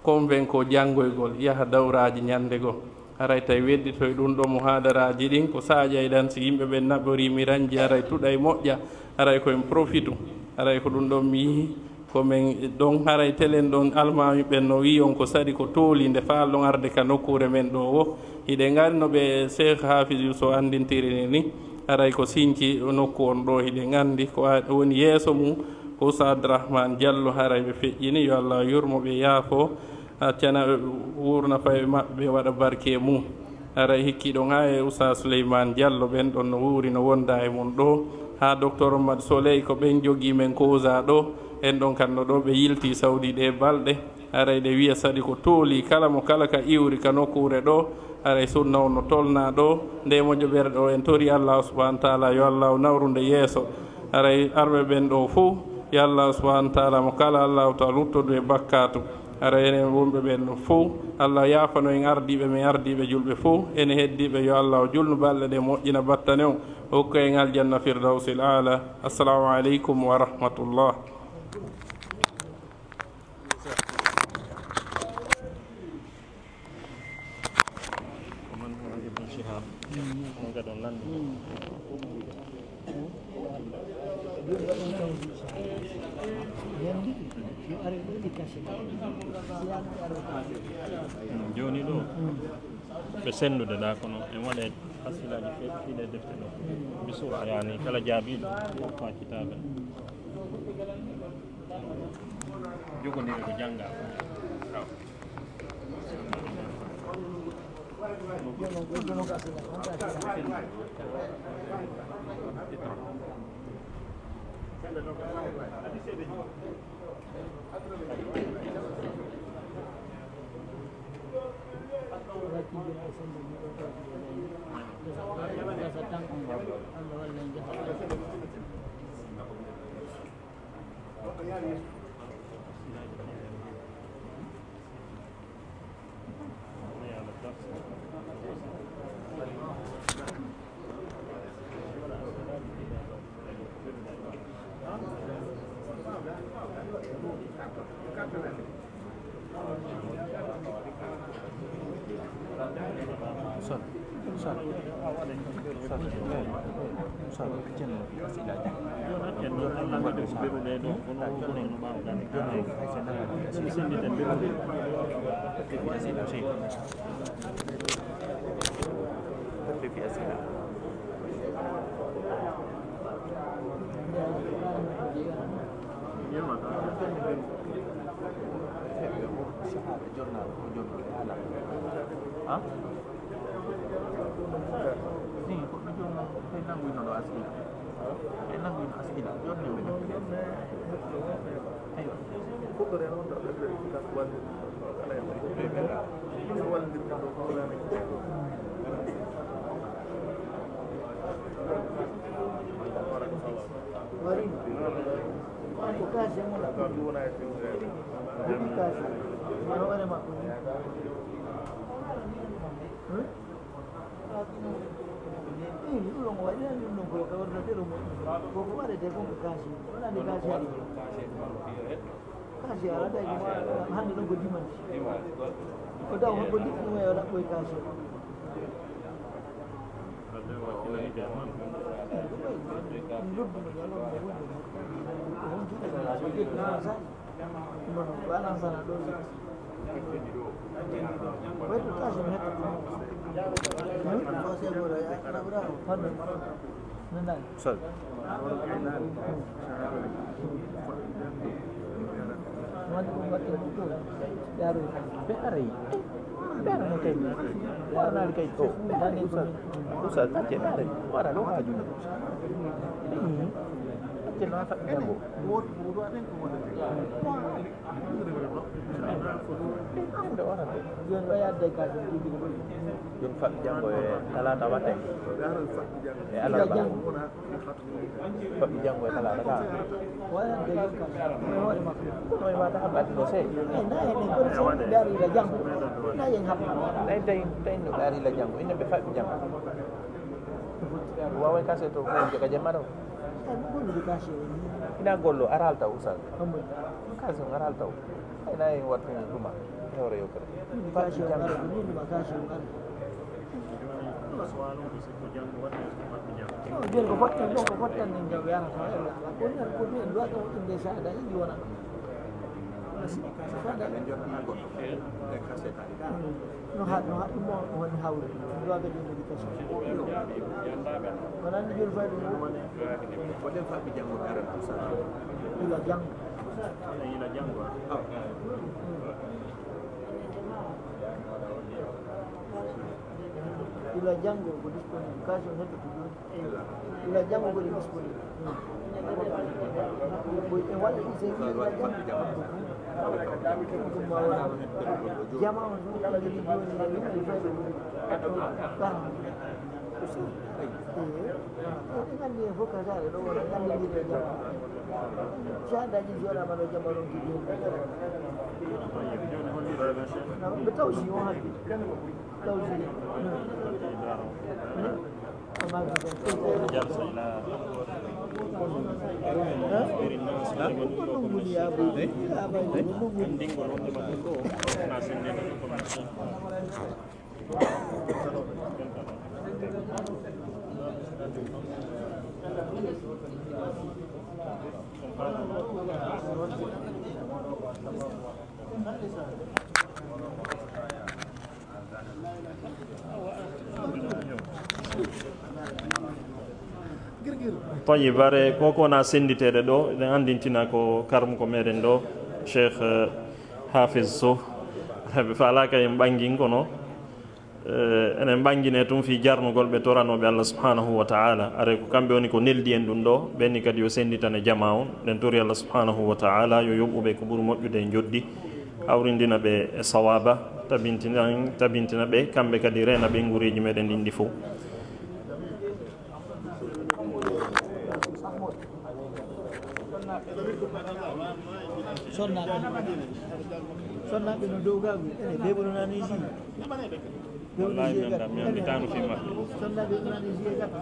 convain ko janggoygol yaha dawraji ñande goo aray tawi wedditoye ɗum ɗo muhadaraji ɗin ko saƴayɗan si yimɓe ɓe naɓorimi ranji aray tuɗay moƴƴa aray koyen profitu aray ko ɗum ɗon mi yihi komin ɗon haray telen ɗon almami ɓen no wi on ko saɗi ko tooli nde faalɗon arde ka nokkure men ɗo wo hiɗe ngari no ɓe cheikh hafisou so andintirini ni aray ko sinci nokku on ɗo hiɗe gandi ko woni yeeso mum ko usa abdourahmane diallo haray ɓe feƴƴini yo allah yurmo ɓe yaafo accana wurna faye maɓɓe waɗa barke mum aray hikki ɗon ha e usa souleymane diallo ɓen ɗon no wuuri no wonda e mum ɗo ha docteur omad soleil ko ɓen jogui men causa ɗo en ɗon kanno ɗo ɓe yilti sawdi ɗe balɗe aray ɗe wiya saɗi ko tooli kala mo kala ka iwri ka nokkure ɗo aray sunna on no tolna ɗo nde moƴo ɓerɗe o en tori allahu subahana taala yo allahu nawrude yeeso aray arɓe ɓen ɗo fo yo allahu subahana taala mo kala allahu taala luttodu e bakkatu aray enen wonɓe ɓen fo allah yaafano en ardiɓe men ardiɓe julɓe fo ene heddiɓe yo allahu julnu balɗe ɗe moƴƴina battane o hokka en aljanna firdausil ala assalamu aleykum wa rahmatullah.
joni ɗo ɓe sendude ɗa kono en waɗe hasilaji fiɗe defte ɗo bisura yani kala jaabiɗo hokka kitabe jogonire ko jangga
ina gollo aral taw usal kaso aral taw ay nay wattu duma hewre yo kare kaso aral ni duma kaso aral dia ko fotten ni jaw yana so ala ko ni ko ni do to inde sa da ni wona no hat mo on hawre do ga di ni kaso mana ni jul fa do ko dem fa bi jango aral usal ila jang ila jango ko disponible kaso heto to ila jango ko disponible ko e wala ise ila jango jama on kala di ni foka dare do wala ngandi di jama sada ji jora ma do jama ron di betul sih orang tahu sih
tayi bare koko wona senditede ɗo eɗen andintina ko karmu ko meɗen ɗo cheikh hafiz sow ɓe falaka en ɓangin kono enen bangine tum fi jarnugol ɓe toranoɓe Allah subhanahu wa taala are ko kamɓe woni ko neldi en ɗum ɗo ɓenni kadi yo senditane jama on nden tori Allah subhanahu wa taala yo yoɓɓuɓe ko ɓuuri moƴƴude e joddi hawrindina ɓe e sawaba tabintina ɓe kamɓe kadi rena ɓe ngureji meɗen ɗin ɗi fof
sonnaɓe no dow gagu ene beɓononani ji
wallahi mi anditano fi maɓɓe
sonnaɓe ɗonani ji e gata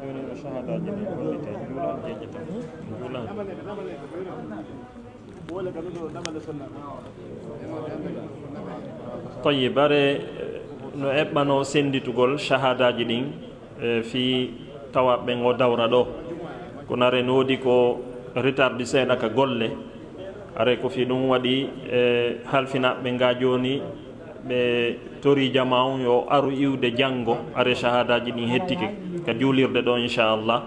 joni no shahadaji ɗi gollite juula jejjita juula toyi bare no eɓɓano senditugol shahadaji ɗin fi tawa ɓe ngo dawra ɗo kono are no woodi ko retardi seeɗa ka golle are ko fi ɗum waɗi halfinaɓe nga joni ɓe tori jama on yo aru iwde janggo are shahadaji ɗin hettike ka juulirde ɗo inchallah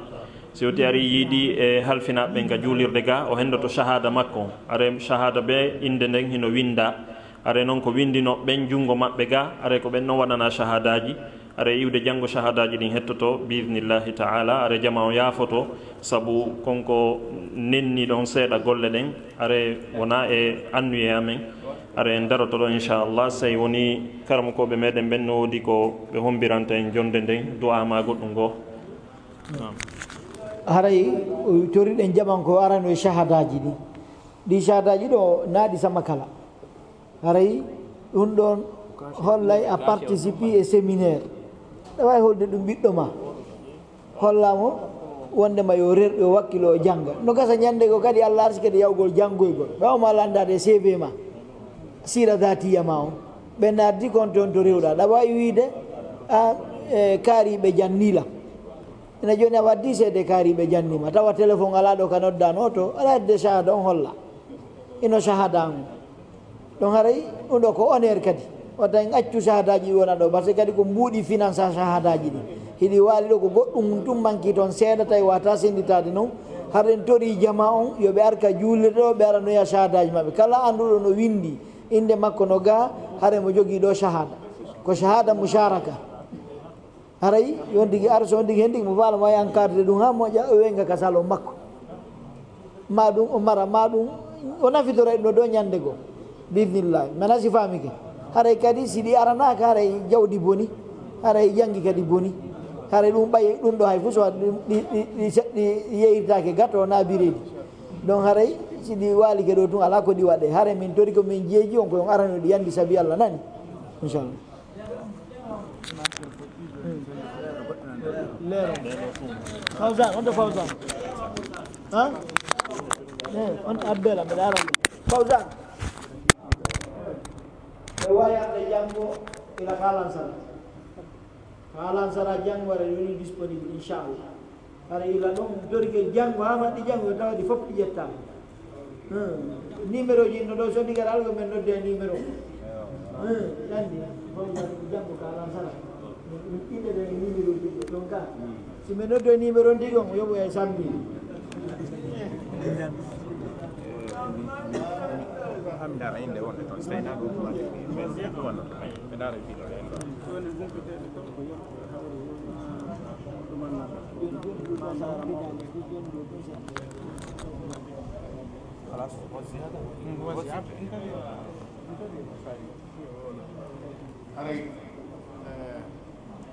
si woti ari yiiɗi e halfinaɓe ka juulirde ga o hendoto shahada makko are shahada ɓe inde nden hino winda are noon ko windino ɓen junngo maɓɓe ga are ko ɓen noon waɗana shahadaji are iwde janngo shahadaji ɗin hettoto biidnillahi taala are jama o yaafoto sabu konko nenni ɗon seeɗa golle ɗen are wona e annuye amen are en daroto ɗo inchallah sey woni karamokoɓe meɗen ɓen no woodi ko ɓe hombiranta en jonde nden du'ama goɗɗum ngo
haray toriɗen jaɓan ko arano e shahadaji ɗi shahadaji ɗo naaɗi sama kala haray ɗum ɗon hollay a participe e séminaire ɗa wawi holde ɗum ɓiɗɗo ma hollamo wondema yo rerɗo yo wakkilo o jangga no gasa ñande ko kadi Allah arsi kadi yawgol janggoygol ɓawma landade CV ma sira datiya ma on ɓe naddi kon toon to rewɗa ɗa wawi wiide a kaariɓe jannila ene joni a waddi seede kaariɓe jannima tawa téléphone ala ɗo ka noddano to ala hedde shahada on holla ino shahada on ɗon haray ɗum ɗo ko honneur kadi watta en accu shahadaji ɗi wona ɗo par ce que kadi ko mbuuɗi finance a shahadaji ɗi hiɗi waali ɗo ko goɗɗum tum manki toon seeɗa tawi wata senditade noon har en tori jama on yoɓe arka juulirde ɗo ɓe ara noya shahadaji maɓɓe kala anduɗo no windi inde makko no ga hare mo jogui ɗo shahada ko shahada musharaka haray yon tigui ar so on tigui hen tigui mo faala mo wawi encadré ɗum ha moƴƴa o wenga ka salon makko ma ɗum o mara ma ɗum o nafitora ɗum ɗo ɗo ñande goo biidnillahi mana si famike haray kadi siɗi aranaka haray jawdi boni haray janggi kadi boni haray ɗum ɓay ɗum ɗo hay fof so ɗi yeyirtake gato na biredi donc haray siɗi walike ɗo tun ala ko ɗi waɗe haray min tori ko min jeeji on koyon arano ɗi yandi saabi Allah nani inchallah leero fawsan on to fawsan ha on abbela mbeɗa arande fawsan ɓe wayande janggo ila kalansara janggo ara woni disponible inchallah ara ila ɗon torike janggo ha waɗɗi janggo tawaɗi fof ɗi ƴettama numéro ji no ɗo so ndigara algo men nodde numéro andi janggo kalansara ɗiɗe ɗe numéro ji ɗe ɗon ka si min nodde numéro ndi on yoɓo e sambi
hamdara inde wonde toon so tawi na ɗum wonno ɓe daara video ɗen ɗo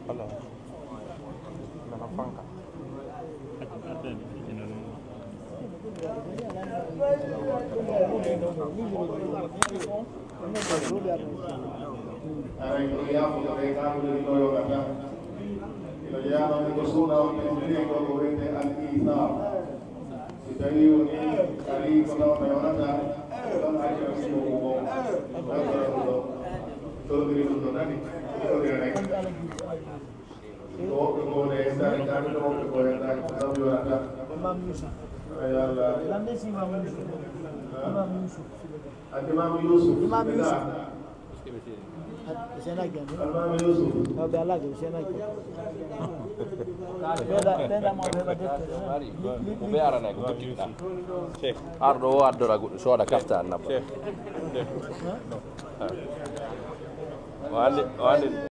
Allah nana fanka
aray ko yafude ɓe kamude ɗo yogata ino jeyanone ko suuna on ɗe ko ko wiyete al isar si tawi woni ari ko tawta yonata ɗon acca simo ko ɗo tordiri ɗum ɗo nani tordira rek ko woɓɓe gowne e sare kami ɗo woɓɓe go hendaki ko sabu yonata ayalla Imam Yusuf
senaki o ɓe alaga senaki ɓeɗamo ɓeɓa deftere
ko ɓe arana ko buttiɗa arɗo o addora goɗɗo sooda kafta annaba o andi